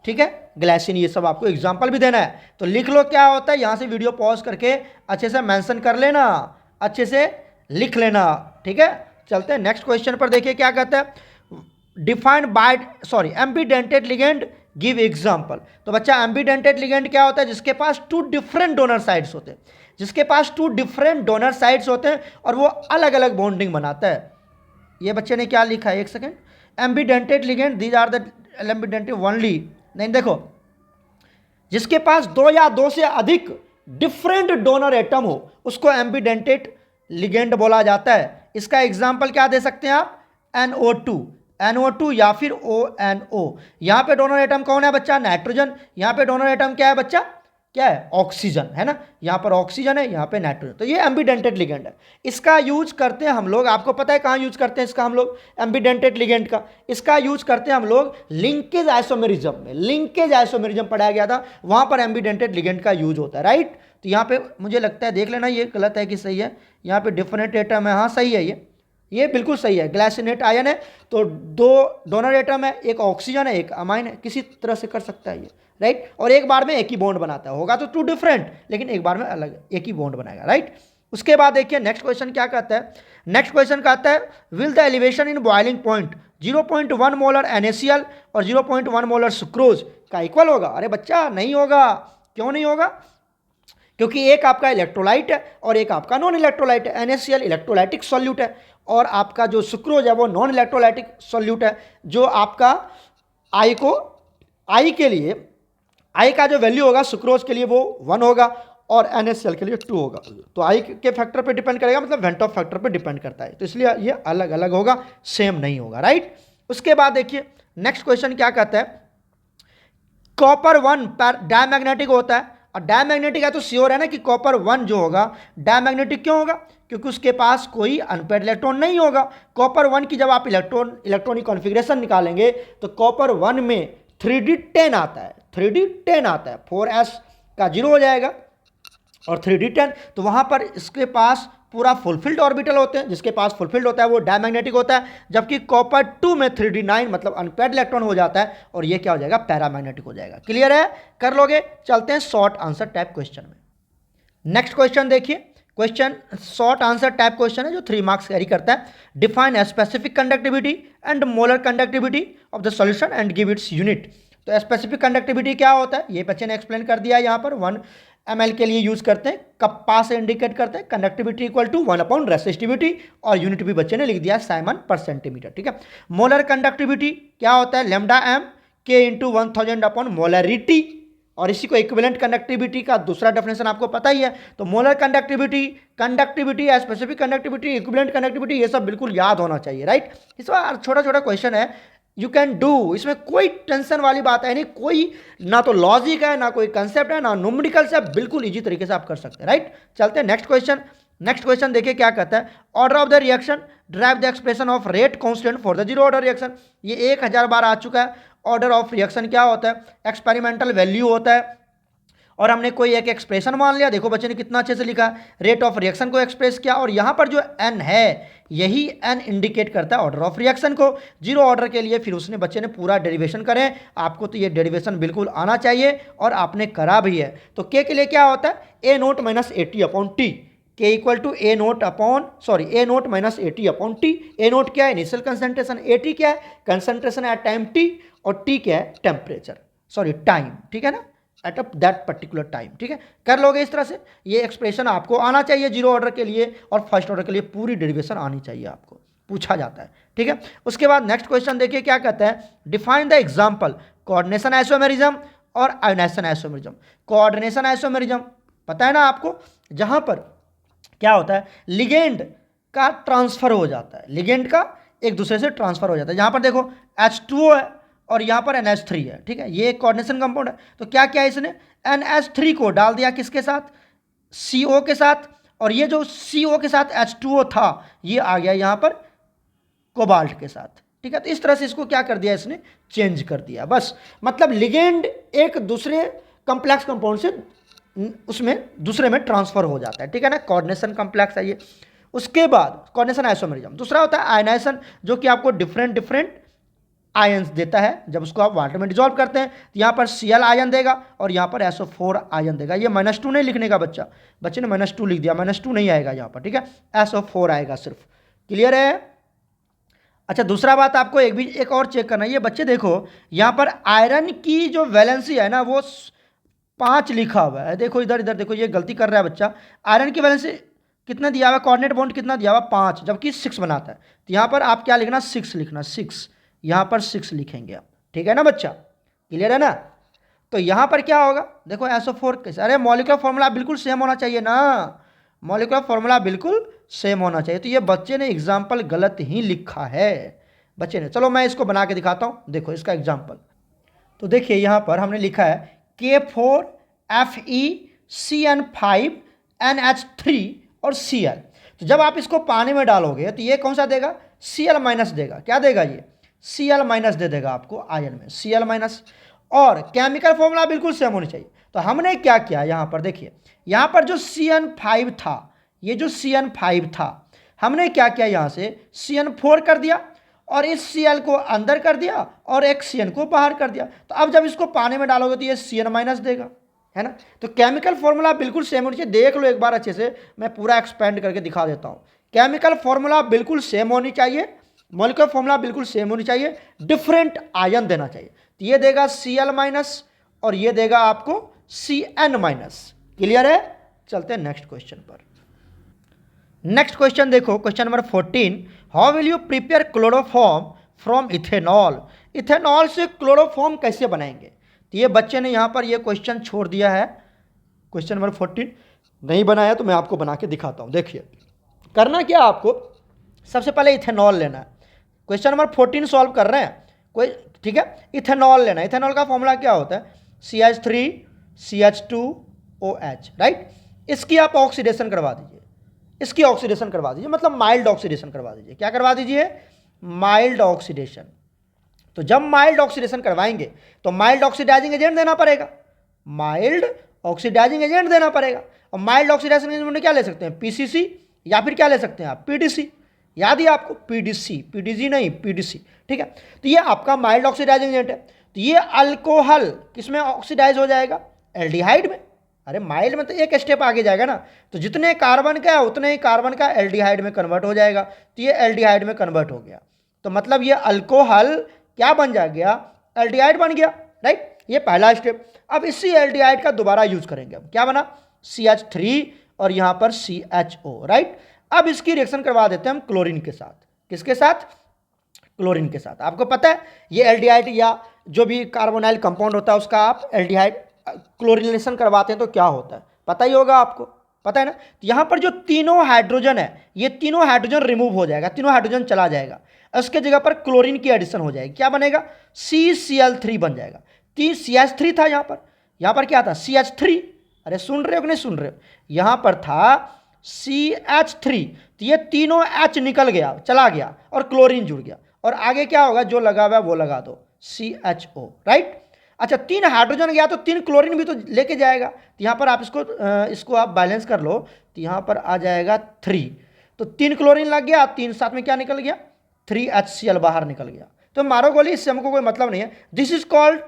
ठीक है, ग्लाइसिन, ये सब आपको एग्जाम्पल भी देना है। तो लिख लो क्या होता है, यहाँ से वीडियो पॉज करके अच्छे से मेंशन कर लेना, अच्छे से लिख लेना। ठीक है, चलते हैं नेक्स्ट क्वेश्चन पर। देखिए क्या कहता है, defined by एम्बीडेंटेड ligand give example. तो बच्चा एम्बीडेंटेड लिगेंड क्या होता है, जिसके पास टू डिफरेंट डोनर साइड्स होते हैं, जिसके पास टू डिफरेंट डोनर साइड्स होते हैं और वो अलग अलग बॉन्डिंग बनाता है। ये बच्चे ने क्या लिखा है, एक second, ambidentate ligand these are the ambidentate only, नहीं देखो, जिसके पास दो या दो से अधिक डिफरेंट डोनर एटम हो उसको एम्बीडेंटेड लिगेंड बोला जाता है। इसका एग्जाम्पल क्या दे सकते हैं आप, NO2 या फिर ONO। यहाँ पे डोनर एटम कौन है बच्चा, नाइट्रोजन। यहाँ पे डोनर एटम क्या है बच्चा, क्या है, ऑक्सीजन, है ना। यहाँ पर ऑक्सीजन है, यहाँ पे नाइट्रोजन। तो ये एम्बीडेंटेड लिगेंड है। इसका यूज करते हैं हम लोग, आपको पता है कहाँ यूज करते हैं इसका हम लोग, एम्बीडेंटेड लिगेंड का इसका यूज करते हैं हम लोग लिंकेज आइसोमेरिज्म में। लिंकेज आइसोमेरिज्म पढ़ाया गया था, वहाँ पर एम्बीडेंटेड लिगेंड का यूज होता है, राइट। तो यहाँ पे मुझे लगता है, देख लेना ये गलत है कि सही है, यहाँ पे डिफरेंट एटम है, हाँ सही है, ये बिल्कुल सही है। ग्लाइसिनेट आयन है तो दो डोनर एटम है, एक ऑक्सीजन है एक अमाइन है, किसी तरह से कर सकता है ये, राइट। और एक बार में एक ही बॉन्ड बनाता है, होगा तो टू डिफरेंट, लेकिन एक बार में अलग एक ही बॉन्ड बनाएगा, राइट। उसके बाद देखिए नेक्स्ट क्वेश्चन क्या कहता है, नेक्स्ट क्वेश्चन कहता है will the elevation in boiling point 0.1 molar NaCl और 0.1 मोलर सुक्रोज का इक्वल होगा। अरे बच्चा नहीं होगा, क्यों नहीं होगा, क्योंकि एक आपका इलेक्ट्रोलाइट है और एक आपका नॉन इलेक्ट्रोलाइट है। NaCl इलेक्ट्रोलाइटिक सॉल्यूट है और आपका जो सुक्रोज है वो नॉन इलेक्ट्रोलाइटिक सॉल्यूट है। जो आपका आई के लिए आई का जो वैल्यू होगा सुक्रोज के लिए वो 1 होगा और NaCl के लिए 2 होगा। तो आई के फैक्टर पे डिपेंड करेगा, मतलब वेंट ऑफ फैक्टर पे डिपेंड करता है, तो इसलिए ये अलग अलग होगा, सेम नहीं होगा, राइट। उसके बाद देखिए नेक्स्ट क्वेश्चन क्या कहता है, कॉपर 1 डायमैग्नेटिक होता है और डायमैग्नेटिक है तो श्योर है ना कि कॉपर 1 जो होगा डायमैग्नेटिक क्यों होगा, क्योंकि उसके पास कोई अनपेयर्ड इलेक्ट्रॉन नहीं होगा। कॉपर 1 की जब आप इलेक्ट्रॉनिक कॉन्फ़िगरेशन निकालेंगे तो कॉपर 1 में 3d10 आता है, 3d10 आता है, 4s का 0 हो जाएगा और 3d10, तो वहां पर इसके पास पूरा फुलफिल्ड ऑर्बिटल होते हैं, जिसके पास फुलफिल्ड होता है वो डायमैग्नेटिक होता है, जबकि कॉपर 2 में 3d9 मतलब अनपेयर्ड इलेक्ट्रॉन हो जाता है और ये क्या हो जाएगा, पैरामैग्नेटिक हो जाएगा। क्लियर है, कर लोगे। चलते हैं शॉर्ट आंसर टाइप क्वेश्चन में। नेक्स्ट क्वेश्चन देखिए, question short answer type question है जो 3 मार्क्स कैरी करता है। Define specific conductivity and molar conductivity of the solution and give its unit. तो स्पेसिफिक कंडक्टिविटी क्या होता है ये बच्चे ने एक्सप्लेन कर दिया। यहाँ पर 1 ml के लिए यूज करते हैं, कप्पा से इंडिकेट करते हैं, कंडक्टिविटी इक्वल टू 1 रेसिस्टिविटी और यूनिट भी बच्चे ने लिख दिया साइमन पर सेंटीमीटर। ठीक है, मोलर कंडक्टिविटी क्या होता है, लैम्डा एम के इंटू 1000 अपॉन मोलरिटी, और इसी को इक्विवेलेंट कंडक्टिविटी का दूसरा डेफिनेशन आपको पता ही है। तो molar conductivity specific conductivity, equivalent conductivity, ये सब बिल्कुल याद होना चाहिए, राइट। इस बार छोटा छोटा क्वेश्चन है, यू कैन डू, इसमें कोई टेंशन वाली बात है नहीं, कोई ना तो लॉजिक है ना कोई कंसेप्ट है ना न्यूमेरिकल्स है, बिल्कुल इजी तरीके से आप कर सकते हैं, राइट। चलते हैं नेक्स्ट क्वेश्चन। नेक्स्ट क्वेश्चन देखिए क्या कहता है, order of the reaction drive the expression of rate constant for the zero order reaction. ये 1000 बार आ चुका है। ऑर्डर ऑफ रिएक्शन क्या होता है, एक्सपेरिमेंटल वैल्यू होता है और हमने कोई एक एक्सप्रेशन मान लिया। देखो बच्चे ने कितना अच्छे से लिखा, रेट ऑफ रिएक्शन को एक्सप्रेस किया और यहाँ पर जो n है यही n इंडिकेट करता है ऑर्डर ऑफ रिएक्शन को। जीरो ऑर्डर के लिए फिर उसने बच्चे ने पूरा डेरिवेशन करें, आपको तो ये डेरिवेशन बिल्कुल आना चाहिए और आपने करा भी है। तो के लिए क्या होता है, A0 minus AT upon T, k equal to A0 minus AT upon T. A0 क्या है, इनिशियल कंसंट्रेशन, AT क्या है, कंसंट्रेशन एट टाइम t, और t क्या है, टेम्परेचर, टाइम, ठीक है ना, एट दैट पर्टिकुलर टाइम। ठीक है, कर लोगे इस तरह से। ये एक्सप्रेशन आपको आना चाहिए जीरो ऑर्डर के लिए और फर्स्ट ऑर्डर के लिए पूरी डेरिवेशन आनी चाहिए आपको। पूछा जाता है, ठीक है। उसके बाद नेक्स्ट क्वेश्चन देखिए क्या कहता है, define the example coordination isomerism और आयोनाइजेशन आइसोमेरिज्म। कोऑर्डिनेशन आइसोमेरिज्म पता है ना आपको, जहां पर क्या होता है, लिगेंड का ट्रांसफर हो जाता है, लिगेंड का एक दूसरे से ट्रांसफर हो जाता है। जहां पर देखो H2O है और यहां पर NH3 है, ठीक है, ये एक कोऑर्डिनेशन कंपाउंड है। तो क्या क्या है, इसने NH3 को डाल दिया किसके साथ, CO के साथ, और ये जो CO के साथ H2O था ये आ गया यहां पर कोबाल्ट के साथ, ठीक है। तो इस तरह से इसको क्या कर दिया, इसने चेंज कर दिया, बस। मतलब लिगेंड एक दूसरे कॉम्प्लेक्स कंपाउंड से उसमें दूसरे में ट्रांसफर हो जाता है, ठीक है ना, कोऑर्डिनेशन कॉम्प्लेक्स है ये। उसके बाद कोऑर्डिनेशन आइसोमेरिज्म। दूसरा होता है आयनाइजेशन, जो कि आपको डिफरेंट डिफरेंट आयंस देता है। जब उसको आप वाटर में डिजोल्व करते हैं तो यहाँ पर Cl आयन देगा और यहाँ पर SO4 आयन देगा। ये -2 नहीं लिखने का, बच्चे ने -2 लिख दिया, -2 नहीं आएगा यहाँ पर, ठीक है, SO4 आएगा सिर्फ। क्लियर है। अच्छा, दूसरा बात आपको एक और चेक करना है, ये बच्चे देखो यहाँ पर आयरन की जो वैलेंसी है ना वो 5 लिखा हुआ है। देखो इधर इधर देखो, ये गलती कर रहा है बच्चा। आयरन की वैलेंसी कितना दिया हुआ, कोऑर्डिनेट बॉन्ड कितना दिया हुआ, 5, जबकि 6 बनाता है। तो यहाँ पर आप क्या लिखना, 6 लिखना, 6, यहाँ पर 6 लिखेंगे आप, ठीक है ना बच्चा, क्लियर है ना। तो यहाँ पर क्या होगा, देखो SO4 कैसे, अरे मॉलिक्यूलर फॉर्मूला बिल्कुल सेम होना चाहिए ना, मॉलिक्यूलर फॉर्मूला बिल्कुल सेम होना चाहिए। तो ये बच्चे ने एग्जाम्पल गलत ही लिखा है बच्चे ने। चलो मैं इसको बना के दिखाता हूँ, देखो इसका एग्जाम्पल। तो देखिए यहाँ पर हमने लिखा है K4FeCN5NH3 और Cl। तो जब आप इसको पानी में डालोगे तो ये कौन सा देगा, Cl- देगा। क्या देगा ये, Cl- दे देगा आपको आयन में, Cl-। और केमिकल फॉर्मूला बिल्कुल सेम होनी चाहिए। तो हमने क्या किया, यहाँ पर देखिए, यहाँ पर जो CN5 था, ये जो CN5 था, हमने क्या किया, यहाँ से CN4 कर दिया और इस Cl को अंदर कर दिया और एक Cn को बाहर कर दिया। तो अब जब इसको पानी में डालोगे तो ये Cn- देगा, है ना। तो केमिकल फॉर्मूला बिल्कुल सेम होनी चाहिए। देख लो एक बार अच्छे से, मैं पूरा एक्सपेंड करके दिखा देता हूँ। केमिकल फॉर्मूला बिल्कुल सेम होनी चाहिए, मॉलिक्यूलर फॉर्मूला बिल्कुल सेम होनी चाहिए, डिफरेंट आयन देना चाहिए। तो ये देगा Cl- और ये देगा आपको Cn-। क्लियर है। चलते हैं नेक्स्ट क्वेश्चन पर। नेक्स्ट क्वेश्चन देखो, question number 14, how will you prepare chloroform from ethanol. Ethanol से क्लोरोफॉर्म कैसे बनाएंगे। तो ये बच्चे ने यहाँ पर ये क्वेश्चन छोड़ दिया है, क्वेश्चन नंबर 14 नहीं बनाया, तो मैं आपको बना के दिखाता हूँ। देखिए करना क्या, आपको सबसे पहले इथेनॉल लेना है। क्वेश्चन नंबर 14 सॉल्व कर रहे हैं कोई, ठीक है। इथेनॉल लेना है, इथेनॉल का फॉर्मूला क्या होता है, CH3CH2OH, राइट। इसकी आप ऑक्सीडेशन करवा दीजिए, इसकी ऑक्सीडेशन करवा दीजिए, मतलब माइल्ड ऑक्सीडेशन करवा दीजिए। क्या करवा दीजिए, माइल्ड ऑक्सीडेशन। तो जब माइल्ड ऑक्सीडेशन करवाएंगे तो माइल्ड ऑक्सीडाइजिंग एजेंट देना पड़ेगा, माइल्ड ऑक्सीडाइजिंग एजेंट देना पड़ेगा। और माइल्ड ऑक्सीडाइजिंग एजेंट में क्या ले सकते हैं, PCC, या फिर क्या ले सकते हैं आप, PDC। याद ही आपको, PDG नहीं, PDC, ठीक है। तो ये आपका माइल्ड ऑक्सीडाइजिंग एजेंट है। तो ये अल्कोहल किसमें ऑक्सीडाइज हो जाएगा, एल्डिहाइड में। अरे माइल्ड में तो एक स्टेप आगे जाएगा ना, तो जितने कार्बन का है उतने ही कार्बन का एल्डिहाइड में कन्वर्ट हो जाएगा। तो ये एल्डिहाइड में कन्वर्ट हो गया, तो मतलब ये अल्कोहल क्या बन जा गया, एल्डिहाइड बन गया, राइट। ये पहला स्टेप। अब इसी एल्डिहाइड का दोबारा यूज करेंगे हम, क्या बना, CH3 और यहां पर CHO, राइट। अब इसकी रिएक्शन करवा देते हैं हम क्लोरीन के साथ। किसके साथ, क्लोरीन के साथ। आपको पता है ये एल्डिहाइड या जो भी कार्बोनाइल कंपाउंड होता है उसका आप एल्डिहाइड क्लोरिनेशन करवाते हैं तो क्या होता है, पता ही होगा आपको, पता है ना। तो यहां पर जो तीनों हाइड्रोजन है, ये तीनों हाइड्रोजन रिमूव हो जाएगा, तीनों हाइड्रोजन चला जाएगा, उसके जगह पर क्लोरीन की एडिशन हो जाएगी। क्या बनेगा, CCl3 बन जाएगा। CH3 था यहां पर क्या था, CH3। अरे सुन रहे हो कि नहीं सुन रहे हो, यहां पर था CH3। तो ये तीनों H निकल गया, चला गया और क्लोरीन जुड़ गया, और आगे क्या होगा, जो लगा हुआ है वो लगा दो, CHO, राइट। अच्छा 3 हाइड्रोजन गया तो 3 क्लोरीन भी तो लेके जाएगा। तो यहाँ पर आप इसको आप बैलेंस कर लो, तो यहाँ पर आ जाएगा 3। तो 3 क्लोरीन लग गया, 3 साथ में क्या निकल गया, 3HCl बाहर निकल गया। तो मारो गोली, इससे हमको कोई मतलब नहीं है। दिस इज कॉल्ड,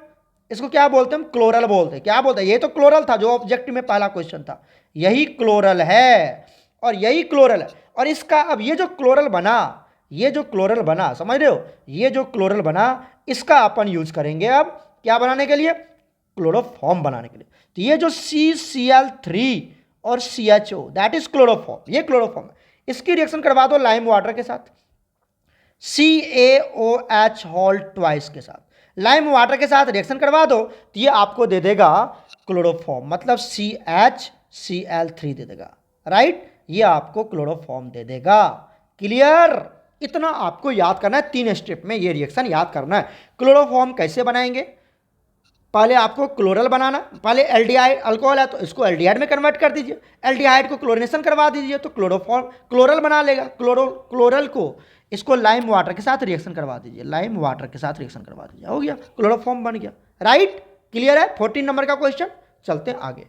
इसको क्या बोलते हैं हम, क्लोरल बोलते हैं। क्या बोलते हैं, ये तो क्लोरल था जो ऑब्जेक्टिव में पहला क्वेश्चन था, यही क्लोरल है और यही क्लोरल है। और इसका अब ये जो क्लोरल बना, ये जो क्लोरल बना, समझ रहे हो, ये जो क्लोरल बना इसका अपन यूज करेंगे अब क्या बनाने के लिए, क्लोरोफॉर्म बनाने के लिए। तो ये जो CCl3 और CHO दैट इज क्लोरोफॉर्म, ये क्लोरोफॉर्म है। इसकी रिएक्शन करवा दो लाइम वाटर के साथ, CaOH हॉल्ट ट्वाइस के साथ, लाइम वाटर के साथ रिएक्शन करवा दो तो ये आपको दे देगा क्लोरोफॉर्म, मतलब CHCl3 दे देगा, राइट। ये आपको क्लोरोफॉर्म दे देगा। क्लियर? इतना आपको याद करना है, 3 स्टेप में ये रिएक्शन याद करना है। क्लोरोफॉर्म कैसे बनाएंगे? पहले आपको क्लोरल बनाना, पहले एल्डिहाइड अल्कोहल है तो इसको एल्डिहाइड में कन्वर्ट कर दीजिए, एल्डिहाइड को क्लोरिनेशन करवा दीजिए तो क्लोरोफॉर्म क्लोरल बना लेगा। क्लोरल को इसको लाइम वाटर के साथ रिएक्शन करवा दीजिए, लाइम वाटर के साथ रिएक्शन करवा दीजिए, हो गया, क्लोरोफॉर्म बन गया, राइट। क्लियर है? 14 नंबर का क्वेश्चन। चलते हैं आगे।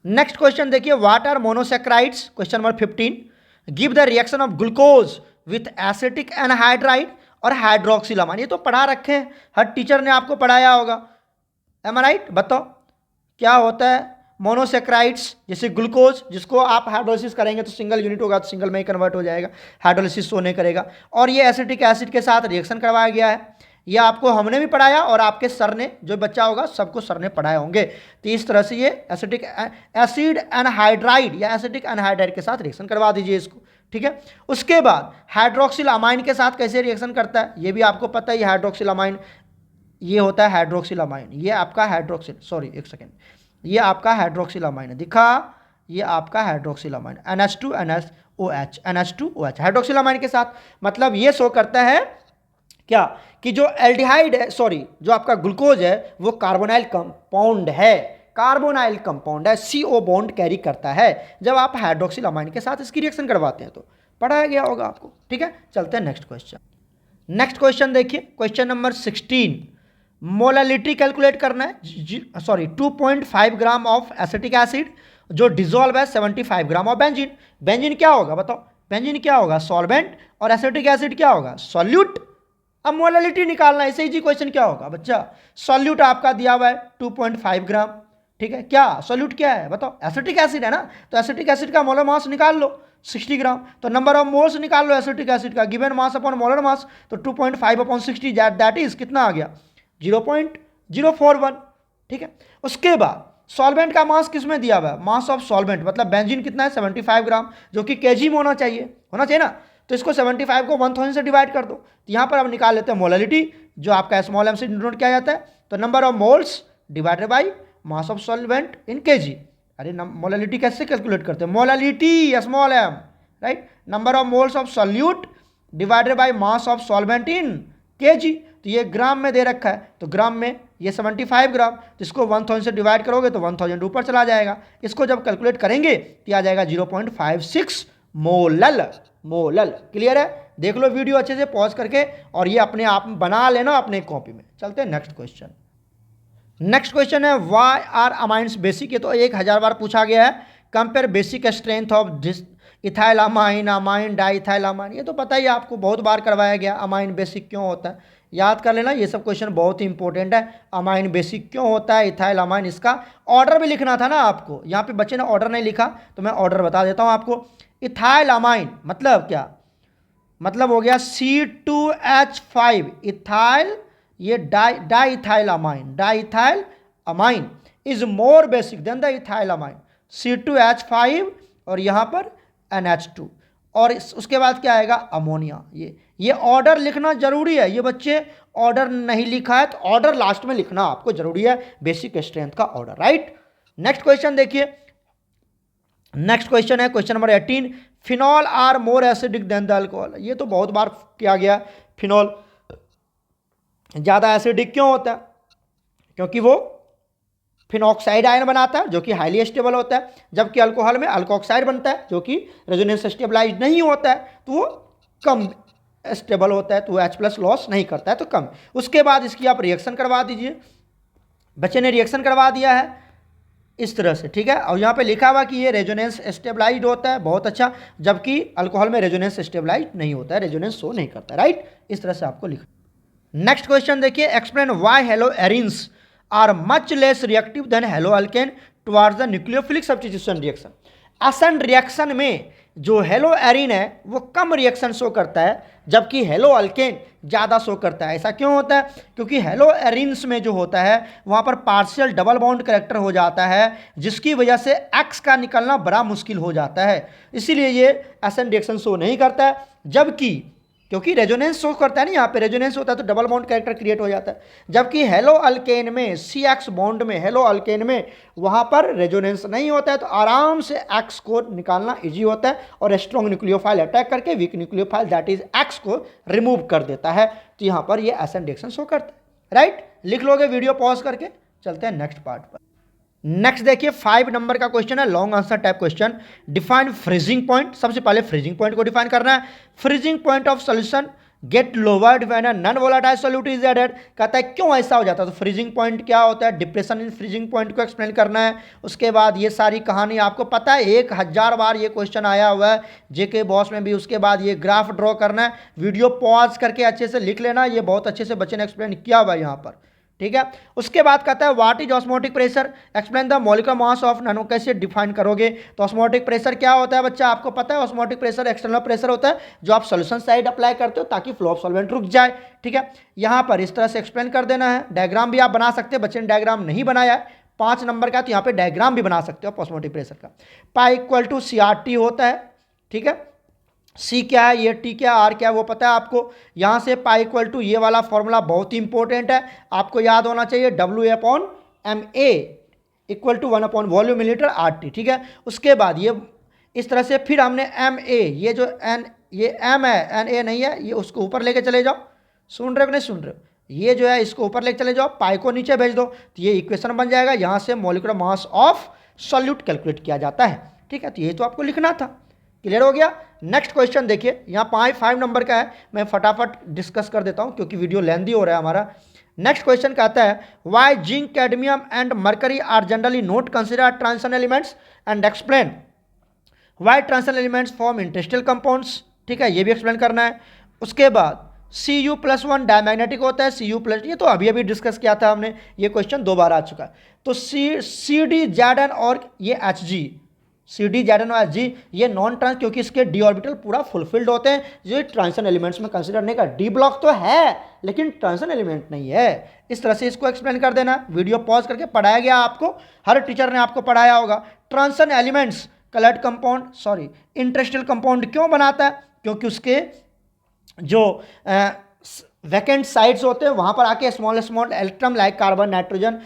नेक्स्ट क्वेश्चन देखिए, what are monosaccharides, question number 15। Give the reaction of glucose with acetic anhydride और हाइड्रोक्सिलामाइन। ये तो पढ़ा रखे हैं, हर टीचर ने आपको पढ़ाया होगा, एम आई राइट? बताओ क्या होता है मोनोसेक्राइड्स? जैसे ग्लूकोज, जिसको आप हाइड्रोलिसिस करेंगे तो सिंगल यूनिट होगा तो सिंगल में ही कन्वर्ट हो जाएगा, हाइड्रोलिसिस शो नहीं करेगा। और ये एसिटिक एसिड के साथ रिएक्शन करवाया गया है, ये आपको हमने भी पढ़ाया और आपके सर ने, जो बच्चा होगा सबको सर ने पढ़ाए होंगे। तो इस तरह से ये एसिटिक एसिड एनहाइड्राइड या एसिटिक एनहाइड्राइड के साथ रिएक्शन करवा दीजिए इसको, ठीक है। उसके बाद हाइड्रोक्सिल अमाइन के साथ कैसे रिएक्शन करता है ये भी आपको पता है। हाइड्रोक्सिल अमाइन ये होता है हाइड्रोक्सिल अमाइन, ये आपका हाइड्रोक्सिल, सॉरी एक सेकेंड, ये आपका हाइड्रोक्सिल अमाइन है, दिखा, ये आपका hydroxyl amine NH2NSOH, NH2OH hydroxyl amine के साथ। मतलब ये शो करता है क्या कि जो एल्डिहाइड है, सॉरी जो आपका ग्लूकोज है वो कार्बोनाइल कंपाउंड है, कार्बोनाइल कंपाउंड है, CO बॉन्ड कैरी करता है जब आप हाइड्रोक्सिल अमाइन के साथ इसकी रिएक्शन करवाते हैं, तो पढ़ाया गया होगा आपको, ठीक है। चलते हैं नेक्स्ट क्वेश्चन। नेक्स्ट क्वेश्चन देखिए, क्वेश्चन नंबर 16। मोलालिटी कैलकुलेट करना है, sorry 2.5 gram of acetic acid जो डिजोल्व है 75 ग्राम ऑफ बेंजीन। बेंजीन क्या होगा बताओ? बेंजीन क्या होगा? सॉल्वेंट। और एसिटिक एसिड क्या होगा? सॉल्यूट। अब मोलालिटी निकालना है, इसे जी क्वेश्चन क्या होगा बच्चा? सॉल्यूट आपका दिया हुआ है 2.5 ग्राम, ठीक है। क्या सॉल्यूट क्या है बताओ? एसिटिक एसिड है ना, तो एसिटिक एसिड का मोलर मास निकाल लो 60 ग्राम, तो नंबर ऑफ मोल्स निकाल लो एसिटिक एसिड का, given mass upon molar mass, तो 2.5 अपॉन 60 दैट इज कितना आ गया? 0.041, ठीक है। उसके बाद सॉल्वेंट का मास किस में दिया हुआ है? मास ऑफ सॉल्वेंट, मतलब बेंजीन कितना है? 75 ग्राम, जो कि केजी में होना चाहिए ना, तो इसको 75 को 1000 से डिवाइड कर दो। तो यहाँ पर अब निकाल लेते हैं मोलालिटी, जो आपका स्मॉल एम से डिनोट किया जाता है, तो number of moles divided by mass of solvent in KG. अरे मोलालिटी कैसे कैलकुलेट करते हैं? Molality small M, right, number of moles of solute divided by mass of solvent in KG. तो ये ग्राम में दे रखा है, तो ग्राम में ये 75 ग्राम, तो इसको 1000 से डिवाइड करोगे तो 1000 ऊपर चला जाएगा। इसको जब कैलकुलेट करेंगे तो आ जाएगा 0.56 मोलल। मोलल क्लियर है? देख लो वीडियो अच्छे से पॉज करके, और ये अपने आप बना लेना अपने कॉपी में। चलते हैं नेक्स्ट क्वेश्चन। नेक्स्ट क्वेश्चन है वाई आर अमाइंस बेसिक। ये तो 1000 बार पूछा गया है। Compare basic strength of this ethyl amine, amine diethyl amine. ये तो पता ही आपको, बहुत बार करवाया गया। अमाइन बेसिक क्यों होता है याद कर लेना, ये सब क्वेश्चन बहुत ही इंपॉर्टेंट है। अमाइन बेसिक क्यों होता है, इथाइल अमाइन, इसका ऑर्डर भी लिखना था ना आपको, यहाँ पे बच्चे ने ऑर्डर नहीं लिखा तो मैं ऑर्डर बता देता हूँ आपको। इथाइल अमाइन मतलब क्या? मतलब हो गया C2H5 इथाइल, ये diethyl amine, diethyl amine is more basic than the ethyl amine, C2H5 और यहाँ पर NH2, और उसके बाद क्या आएगा? अमोनिया। ये ऑर्डर लिखना जरूरी है, ये बच्चे ऑर्डर नहीं लिखा है तो ऑर्डर लास्ट में लिखना आपको जरूरी है, बेसिक स्ट्रेंथ का ऑर्डर, राइट। नेक्स्ट क्वेश्चन देखिए, नेक्स्ट क्वेश्चन है question number 18। Phenol are more acidic than the alcohol. ये तो बहुत बार किया गया, फिनॉल ज़्यादा एसिडिक क्यों होता है? क्योंकि वो फिनॉक्साइड आयन बनाता है जो कि हाईली स्टेबल होता है, जबकि अल्कोहल में अल्कोक्साइड बनता है जो कि रेजोनेंस स्टेबलाइज नहीं होता है, तो वो कम स्टेबल होता है, तो वो H+ लॉस नहीं करता है, तो कम। उसके बाद इसकी आप रिएक्शन करवा दीजिए। बच्चे ने रिएक्शन करवा दिया है इस तरह से, ठीक है। और यहाँ पे लिखा हुआ कि ये रेजोनेंस स्टेबलाइज्ड होता है, बहुत अच्छा, जबकि अल्कोहल में रेजोनेंस स्टेबलाइज्ड नहीं होता है, रेजोनेंस शो नहीं करता, राइट। इस तरह से आपको लिखना। नेक्स्ट क्वेश्चन देखिए, explain why halo arenes are much less reactive than halo alkane towards the nucleophilic substitution reaction. SN reaction में जो हेलो एरिन है वो कम रिएक्शन शो करता है, जबकि हेलो अल्केन ज़्यादा शो करता है। ऐसा क्यों होता है? क्योंकि हेलो एरिन्स में जो होता है वहाँ पर पार्शियल डबल बॉन्ड करेक्टर हो जाता है, जिसकी वजह से एक्स का निकलना बड़ा मुश्किल हो जाता है, इसीलिए ये एसन रिएक्शन शो नहीं करता है। जबकि क्योंकि रेजोनेंस शो करता है ना, यहाँ पे रेजोनेंस होता है तो डबल बॉन्ड कैरेक्टर क्रिएट हो जाता है। जबकि हेलो अल्केन में, सी एक्स बॉन्ड में, हेलो अल्केन में वहाँ पर रेजोनेंस नहीं होता है, तो आराम से एक्स को निकालना इजी होता है और स्ट्रॉन्ग न्यूक्लियोफाइल अटैक करके weak nucleophile that is x को रिमूव कर देता है। तो यहाँ पर ये एसन रिएक्शन शो करता है। राइट, लिख लोगे वीडियो पॉज करके। चलते हैं नेक्स्ट पार्ट पर। नेक्स्ट देखिए 5 नंबर का क्वेश्चन है, long answer type question. Define freezing point. सबसे पहले फ्रीजिंग पॉइंट को डिफाइन करना है। Freezing point of solution get lowered when a non volatile solute is added. कहता है क्यों ऐसा हो जाता है, तो फ्रीजिंग पॉइंट क्या होता है, डिप्रेशन इन फ्रीजिंग पॉइंट को एक्सप्लेन करना है। उसके बाद ये सारी कहानी आपको पता है, 1000 बार ये क्वेश्चन आया हुआ है जेके बॉस में भी। उसके बाद ये ग्राफ ड्रॉ करना है, वीडियो पॉज करके अच्छे से लिख लेना, ये बहुत अच्छे से बच्चे ने एक्सप्लेन किया हुआ है यहाँ पर। ठीक है, उसके बाद कहता है what is osmotic pressure, explain the molecular mass of nano. कैसे डिफाइन करोगे, तो ऑस्मोटिक प्रेशर क्या होता है बच्चा, आपको पता है ऑस्मोटिक प्रेशर एक्सटर्नल प्रेशर होता है जो आप सॉल्यूशन साइड अप्लाई करते हो ताकि फ्लो ऑफ सॉल्वेंट रुक जाए। ठीक है, यहाँ पर इस तरह से एक्सप्लेन कर देना है। डायग्राम भी आप बना सकते हैं, बच्चे ने डायग्राम नहीं बनाया है 5 नंबर का, तो यहाँ पे डायग्राम भी बना सकते हो ऑस्मोटिक प्रेशर का। पाई इक्वल टू CRT होता है। ठीक है, सी क्या है, ये टी क्या, आर क्या है वो पता है आपको। यहाँ से पाई इक्वल टू ये वाला फॉर्मूला बहुत ही इंपॉर्टेंट है, आपको याद होना चाहिए, W/MA equal to 1 volume meter RT। ठीक है, उसके बाद ये इस तरह से फिर हमने MA, ये जो N, ये M है, NA नहीं है, ये उसको ऊपर लेके चले जाओ। सुन रहे हो नहीं सुन रहे हो, ये जो है इसको ऊपर लेके चले जाओ, पाई को नीचे भेज दो, तो ये इक्वेशन बन जाएगा। यहाँ से molecular mass of solute calculate किया जाता है। ठीक है, तो ये तो आपको लिखना था। क्लियर हो गया। नेक्स्ट क्वेश्चन देखिए, यहाँ 5 नंबर का है, मैं फटाफट डिस्कस कर देता हूँ क्योंकि वीडियो लेंदी हो रहा है हमारा। नेक्स्ट क्वेश्चन कहता है why zinc, cadmium and mercury are generally not considered transition elements and explain why transition elements form industrial compounds. ठीक है, ये भी एक्सप्लेन करना है। उसके बाद Cu+1 डायमैग्नेटिक होता है, Cu+, ये तो अभी अभी डिस्कस किया था हमने, ये क्वेश्चन 2 बार आ चुका है। तो CD, और ये Hg, CD, Zn और Hg ये नॉन ट्रांस, क्योंकि इसके डी ऑर्बिटल पूरा फुलफिल्ड होते हैं, जो ट्रांजिशन एलिमेंट्स में कंसीडर नहीं कर। डी ब्लॉक तो है लेकिन ट्रांजिशन एलिमेंट नहीं है। इस तरह से इसको एक्सप्लेन कर देना, वीडियो पॉज करके पढ़ाया गया आपको, हर टीचर ने आपको पढ़ाया होगा। Transition elements coloured compound, sorry industrial compound क्यों बनाता है, क्योंकि उसके जो वैकेंट साइड्स होते हैं वहाँ पर आके small atom like carbon, nitrogen,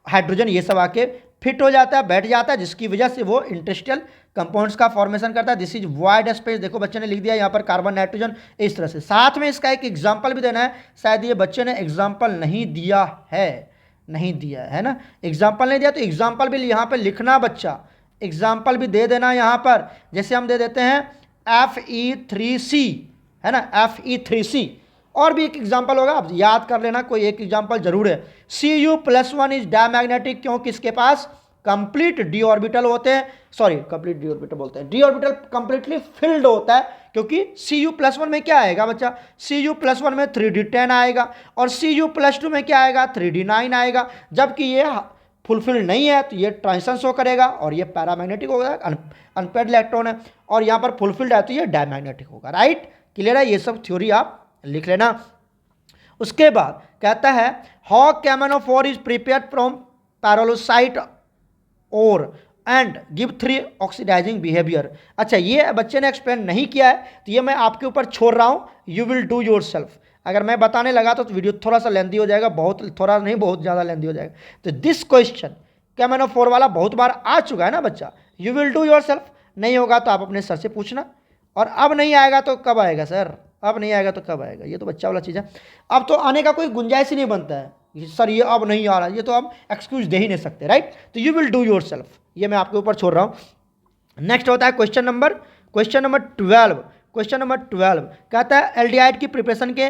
hydrogen ये सब आके फिट हो जाता है, बैठ जाता है, जिसकी वजह से वो इंडस्ट्रियल कंपाउंड्स का फॉर्मेशन करता है। दिस इज वाइड स्पेस, देखो बच्चे ने लिख दिया यहाँ पर कार्बन, नाइट्रोजन, इस तरह से। साथ में इसका एक एग्जाम्पल भी देना है, शायद ये बच्चे ने एग्जाम्पल नहीं दिया है, नहीं दिया है ना, एग्जाम्पल नहीं दिया, तो एग्जाम्पल भी यहाँ पर लिखना बच्चा, एग्जाम्पल भी दे देना यहाँ पर। जैसे हम दे देते हैं Fe3C, है ना, Fe3C, और भी एक एग्जाम्पल होगा, आप याद कर लेना, कोई एक एग्जाम्पल जरूर है। Cu+1 इज डायमैग्नेटिक, क्योंकि इसके पास कंप्लीट डी ऑर्बिटल होते हैं, सॉरी कंप्लीट डी ऑर्बिटल बोलते हैं, डी ऑर्बिटल कंप्लीटली फिल्ड होता है, क्योंकि Cu+1 में क्या आएगा बच्चा, Cu+1 में 3d10 आएगा, और Cu+2 में क्या आएगा, 3d9 आएगा। जबकि ये फुलफिल्ड नहीं है तो ये ट्रांजिशन शो करेगा, और ये पैरामैग्नेटिक होगा, अनपेड इलेक्ट्रॉन है, और यहाँ पर फुलफिल्ड है तो ये डायमैग्नेटिक होगा। राइट, क्लियर है, ये सब थ्योरी आप लिख लेना। उसके बाद कहता है हाउ कैमेनोफोर इज प्रिपेयर्ड फ्रॉम पैरोलोसाइट और एंड गिव 3 ऑक्सीडाइजिंग बिहेवियर। अच्छा, ये बच्चे ने एक्सप्लेन नहीं किया है तो ये मैं आपके ऊपर छोड़ रहा हूँ, you will do your self. अगर मैं बताने लगा तो वीडियो थोड़ा सा लेंदी हो जाएगा, बहुत थोड़ा नहीं बहुत ज़्यादा लेंदी हो जाएगा। तो दिस क्वेश्चन कैमेनोफोर वाला बहुत बार आ चुका है ना बच्चा, you will do your self. नहीं होगा तो आप अपने सर से पूछना, और अब नहीं आएगा तो कब आएगा सर, अब नहीं आएगा तो कब आएगा, ये तो बच्चा वाला चीज़ है। अब तो आने का कोई गुंजाइश ही नहीं बनता है सर, ये अब नहीं आ रहा, ये तो आप एक्सक्यूज दे ही नहीं सकते। राइट, तो you will do your self, ये मैं आपके ऊपर छोड़ रहा हूँ। नेक्स्ट होता है क्वेश्चन नंबर 12। क्वेश्चन नंबर 12 कहता है एल्डिहाइड की प्रिपरेशन के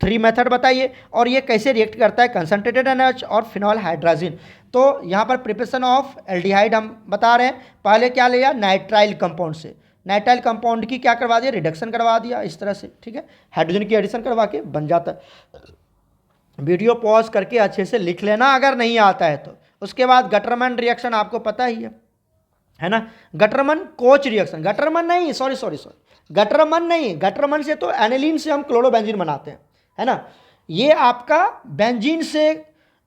3 मेथड बताइए, और ये कैसे रिएक्ट करता है कंसंट्रेटेड NH और फिनॉल हाइड्राजिन। तो यहाँ पर प्रिपरेशन ऑफ एल्डिहाइड हम बता रहे हैं, पहले क्या लिया, नाइट्राइल कंपाउंड से, नाइट्राइल कंपाउंड की क्या करवा दिया, रिडक्शन करवा दिया इस तरह से। ठीक है, हाइड्रोजन की एडिशन करवा के बन जाता है। वीडियो पॉज करके अच्छे से लिख लेना अगर नहीं आता है तो। उसके बाद गटरमैन रिएक्शन आपको पता ही है ना, गटरमन कोच रिएक्शन, गटरमन नहीं, सॉरी गटरमन नहीं, गटरमन से तो एनिलीन से हम क्लोरोबेंजीन बनाते हैं, है ना, ये आपका बेंजीन से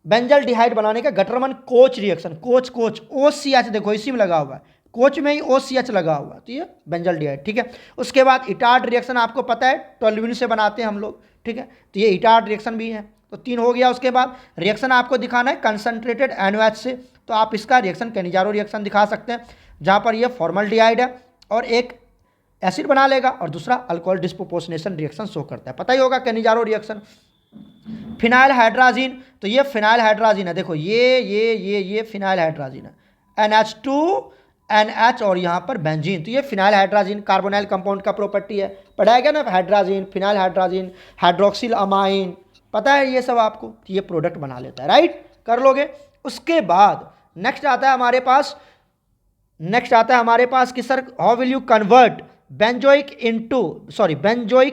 बेंजल डिहाइड बनाने का गटरमन कोच रिएक्शन, कोच OCH देखो इसी में लगा हुआ है, कोच में ही OCH लगा हुआ, तो ये बेंजल्डिहाइड, ठीक है। उसके बाद इटार्ड रिएक्शन आपको पता है टोल्यूइन से बनाते हैं हम लोग, ठीक है, तो ये इटार्ड रिएक्शन भी है, तो 3 हो गया। उसके बाद रिएक्शन आपको दिखाना है कंसंट्रेटेड NaOH से, तो आप इसका रिएक्शन कैनिजारो रिएक्शन दिखा सकते हैं, जहाँ पर ये फॉर्मल्डिहाइड है और एक एसिड बना लेगा और दूसरा अल्कोहल डिस्प्रोपोर्शनेशन रिएक्शन शो करता है, पता ही होगा कैनिजारो रिएक्शन। फिनाइल हाइड्राजीन, तो ये फिनाइल हाइड्राजीन है, देखो ये फिनाइल हाइड्राजीन है, NH2NH और यहाँ पर बेंजीन, तो ये फिनाइल हाइड्राजीन कार्बोनाइल कंपाउंड का प्रॉपर्टी है, पढ़ाया गया ना, hydrazine, phenyl hydrazine, hydroxyl amine, पता है ये सब आपको, तो ये प्रोडक्ट बना लेता है, राइट, कर लोगे। उसके बाद नेक्स्ट आता है हमारे पास कि sir how will you convert benzoic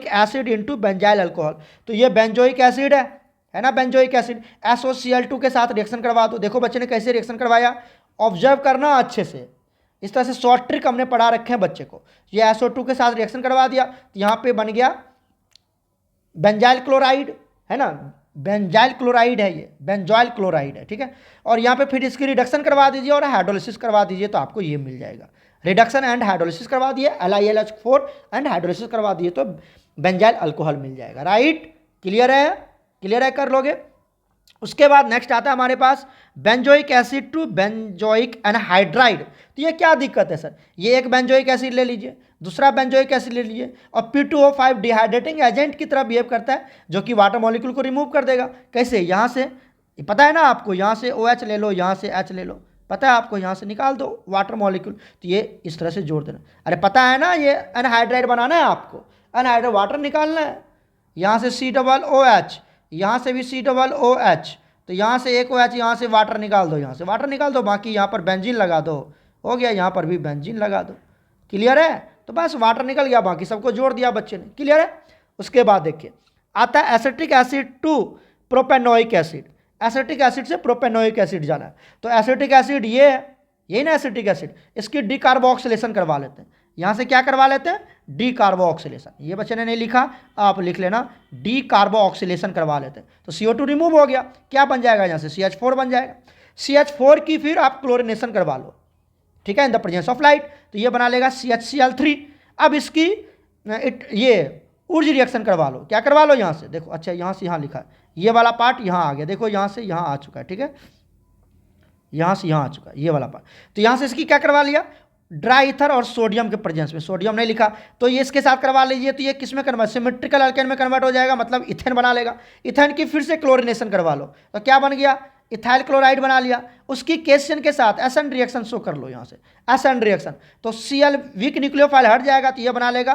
acid into benzyl alcohol, तो ये बेंजोइक एसिड है ना, बेंजोइक एसिड SOCl2 के साथ रिएक्शन करवा दो। देखो बच्चे ने कैसे रिएक्शन करवाया, ऑब्जर्व करना अच्छे से, इस तरह से शॉर्ट ट्रिक हमने पढ़ा रखे हैं बच्चे को। ये SO2 के साथ रिएक्शन करवा दिया, तो यहाँ पे बन गया बेंजाइल क्लोराइड, है ना, बेंजाइल क्लोराइड है, ये बेंजॉइल क्लोराइड है, ठीक है। और यहाँ पे फिर इसकी रिडक्शन करवा दीजिए और हाइड्रोलिसिस करवा दीजिए, तो आपको ये मिल जाएगा। रिडक्शन एंड हाइड्रोलिसिस करवा दिए, LiLH4 एंड हाइड्रोलिसिस करवा दिए, तो बेंजाइल अल्कोहल मिल जाएगा, राइट, क्लियर है, कर लोगे। उसके बाद नेक्स्ट आता है हमारे पास benzoic acid to benzoic anhydride, तो ये क्या दिक्कत है सर, ये एक बेंजोइक एसिड ले लीजिए, दूसरा बेंजोइक एसिड ले लीजिए और P2O5 डिहाइड्रेटिंग एजेंट की तरह बिहेव करता है, जो कि वाटर मॉलिक्यूल को रिमूव कर देगा। कैसे, यहाँ से पता है ना आपको, यहाँ से OH ले लो, यहाँ से H ले लो, पता है आपको, यहाँ से निकाल दो वाटर मॉलिक्यूल, तो ये इस तरह से जोड़ देना। अरे पता है ना, ये एनहाइड्राइड बनाना है आपको, एनहाइड्राइड वाटर निकालना है, यहाँ से COOH, यहाँ से भी COOH, तो यहाँ से एक OH, यहाँ से वाटर निकाल दो, यहाँ से वाटर निकाल दो, बाकी यहाँ पर बेंजीन लगा दो, हो गया, यहाँ पर भी बेंजीन लगा दो, क्लियर है। तो बस वाटर निकल गया, बाकी सबको जोड़ दिया बच्चे ने, क्लियर है। उसके बाद देखिए आता है acetic acid to propanoic acid, acetic acid से प्रोपेनोइक एसिड जाना है, तो एसिटिक एसिड ये है, यही ना एसिटिक एसिड, इसकी डीकार्बोक्सिलेशन करवा लेते हैं, यहाँ से क्या करवा लेते हैं, डीकार्बोक्सिलेशन, ये बच्चे ने नहीं लिखा, आप लिख लेना, डीकार्बोक्सिलेशन करवा लेते हैं, तो CO2 रिमूव हो गया, क्या बन जाएगा, यहाँ से CH4 बन जाएगा, CH4 की फिर आप क्लोरिनेशन करवा लो, ठीक है, in the presence of light, तो ये बना लेगा CHCl3। अब इसकी ये ऊर्ज रिएक्शन करवा लो, क्या करवा लो, यहाँ से देखो, अच्छा यहाँ से यहाँ लिखा है, ये वाला पार्ट यहाँ आ गया, देखो यहाँ से यहाँ आ चुका है, ठीक है, यहाँ से यहाँ आ चुका है ये वाला पार्ट, तो यहाँ से इसकी क्या करवा लिया, ड्राई ईथर और सोडियम के प्रेजेंस में, सोडियम नहीं लिखा तो ये इसके साथ करवा लीजिए, तो ये किस में कन्वर्ट, सिमेट्रिकल अल्केन में कन्वर्ट हो जाएगा, मतलब इथेन बना लेगा। इथेन की फिर से क्लोरिनेशन करवा लो, तो क्या बन गया, इथाइल क्लोराइड बना लिया, उसकी केशन के साथ एसएन रिएक्शन शो कर लो, यहाँ से एसएन रिएक्शन, तो Cl वीक न्यूक्लियोफाइल हट जाएगा, तो ये बना लेगा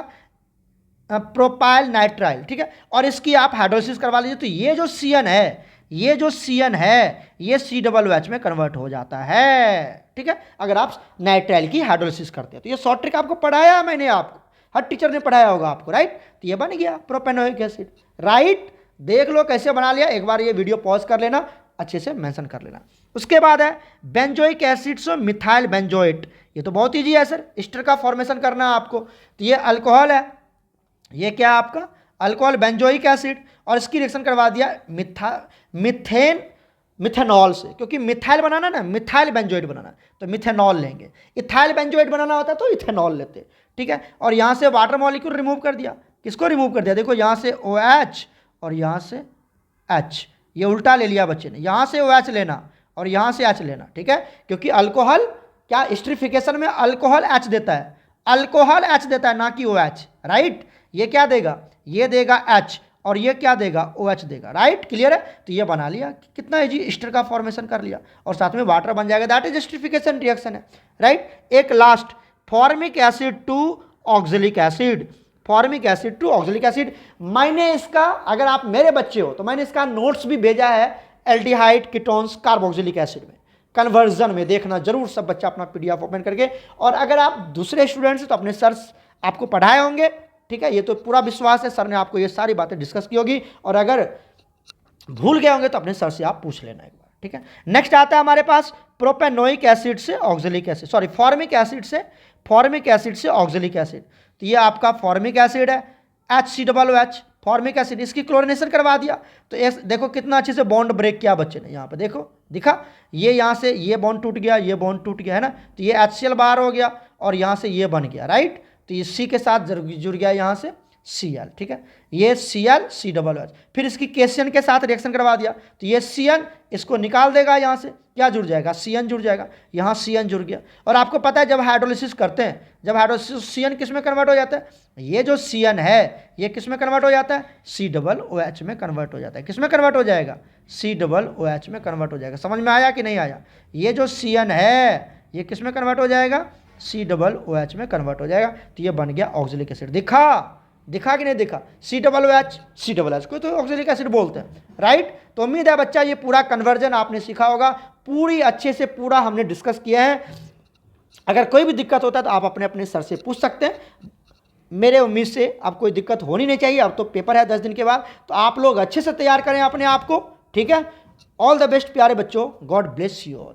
प्रोपाइल नाइट्राइल, ठीक है, और इसकी आप हाइड्रोलिसिस करवा लीजिए, तो ये जो CN है, ये COOH में कन्वर्ट हो जाता है, ठीक है, अगर आप नाइट्राइल की हाइड्रोलिसिस करते हैं। तो ये शॉर्ट ट्रिक आपको पढ़ाया मैंने, आपको हर टीचर ने पढ़ाया होगा आपको, राइट, तो ये बन गया प्रोपेनोइक एसिड, राइट, देख लो कैसे बना लिया, एक बार ये वीडियो पॉज कर लेना, अच्छे से मेंशन कर लेना। उसके बाद है बेंजोइक एसिड से मिथाइल बेंजोएट, ये तो बहुत ईजी है सर, एस्टर का फॉर्मेशन करना है आपको, तो ये अल्कोहल है, ये क्या आपका अल्कोहल बेंजोइक एसिड, और इसकी रिएक्शन करवा दिया मिथेनॉल से, क्योंकि मिथाइल बनाना ना, मिथाइल बेंजोएट बनाना, तो मिथेनॉल लेंगे, इथाइल बेंजोएट बनाना होता तो इथेनॉल लेते, ठीक है, और यहाँ से वाटर मॉलिक्यूल रिमूव कर दिया, किसको रिमूव कर दिया, देखो यहाँ से OH और यहाँ से H, ये उल्टा ले लिया बच्चे ने, यहाँ से OH लेना और यहाँ से H लेना, ठीक है, क्योंकि अल्कोहल क्या एस्टरिफिकेशन में अल्कोहल H देता है, अल्कोहल H देता है, ना कि OH, राइट, ये क्या देगा, ये देगा H और ये क्या देगा, OH देगा, राइट, क्लियर है। तो ये बना लिया, कितना इजी, एस्टर का फॉर्मेशन कर लिया और साथ में वाटर बन जाएगा, दैट इज एस्टरिफिकेशन रिएक्शन है, राइट। एक last formic acid to oxalic acid, formic acid to oxalic acid, मैंने इसका, अगर आप मेरे बच्चे हो तो मैंने इसका नोट्स भी भेजा है एल्डिहाइड कीटोन्स कार्बोक्सिलिक एसिड में, कन्वर्जन में देखना जरूर सब बच्चा अपना PDF ओपन करके, और अगर आप दूसरे स्टूडेंट्स तो अपने सर आपको पढ़ाए होंगे, ठीक है, ये तो पूरा विश्वास है, सर ने आपको ये सारी बातें डिस्कस की होगी, और अगर भूल गए होंगे तो अपने सर से आप पूछ लेना एक बार, ठीक है। नेक्स्ट आता है हमारे पास प्रोपेनोइक एसिड से oxalic acid, sorry formic acid से ऑक्जेलिक एसिड, तो ये आपका फॉर्मिक एसिड है HCOOH, फॉर्मिक एसिड, इसकी क्लोरिनेशन करवा दिया तो देखो कितना अच्छे से बॉन्ड ब्रेक किया बच्चे ने, यहाँ पे देखो दिखा, ये यहाँ से ये बॉन्ड टूट गया, ये बॉन्ड टूट गया है ना, तो ये HCl बाहर हो गया और यहाँ से ये बन गया, राइट। तो ये C के साथ जुड़ गया यहाँ से Cl, ठीक है, ये Cl COOH, फिर इसकी केशियन के साथ रिएक्शन करवा दिया तो ये Cn इसको निकाल देगा, यहाँ से क्या जुड़ जाएगा, Cn जुड़ जाएगा, यहाँ Cn जुड़ गया। और आपको पता है जब हाइड्रोलिसिस करते हैं, जब हाइड्रोलिसिस Cn किस में कन्वर्ट हो जाता है, ये जो Cn है ये किस में कन्वर्ट हो जाता है, COOH में कन्वर्ट हो जाता है। किस में कन्वर्ट हो जाएगा, COOH में कन्वर्ट हो जाएगा। समझ में आया कि नहीं आया, ये जो Cn है ये किस में कन्वर्ट हो जाएगा, COOH में कन्वर्ट हो जाएगा, तो ये बन गया ऑक्जेलिक एसिड। दिखा कि नहीं दिखा, COOH को तो ऑक्जेलिक एसिड बोलते हैं, राइट। तो उम्मीद है बच्चा ये पूरा कन्वर्जन आपने सीखा होगा, पूरी अच्छे से पूरा हमने डिस्कस किया है। अगर कोई भी दिक्कत होता है तो आप अपने अपने सर से पूछ सकते हैं। मेरे उम्मीद से अब कोई दिक्कत होनी नहीं चाहिए। अब तो पेपर है 10 दिन के बाद, तो आप लोग अच्छे से तैयार करें अपने आप को, ठीक है। ऑल द बेस्ट प्यारे बच्चों, गॉड ब्लेस यू ऑल।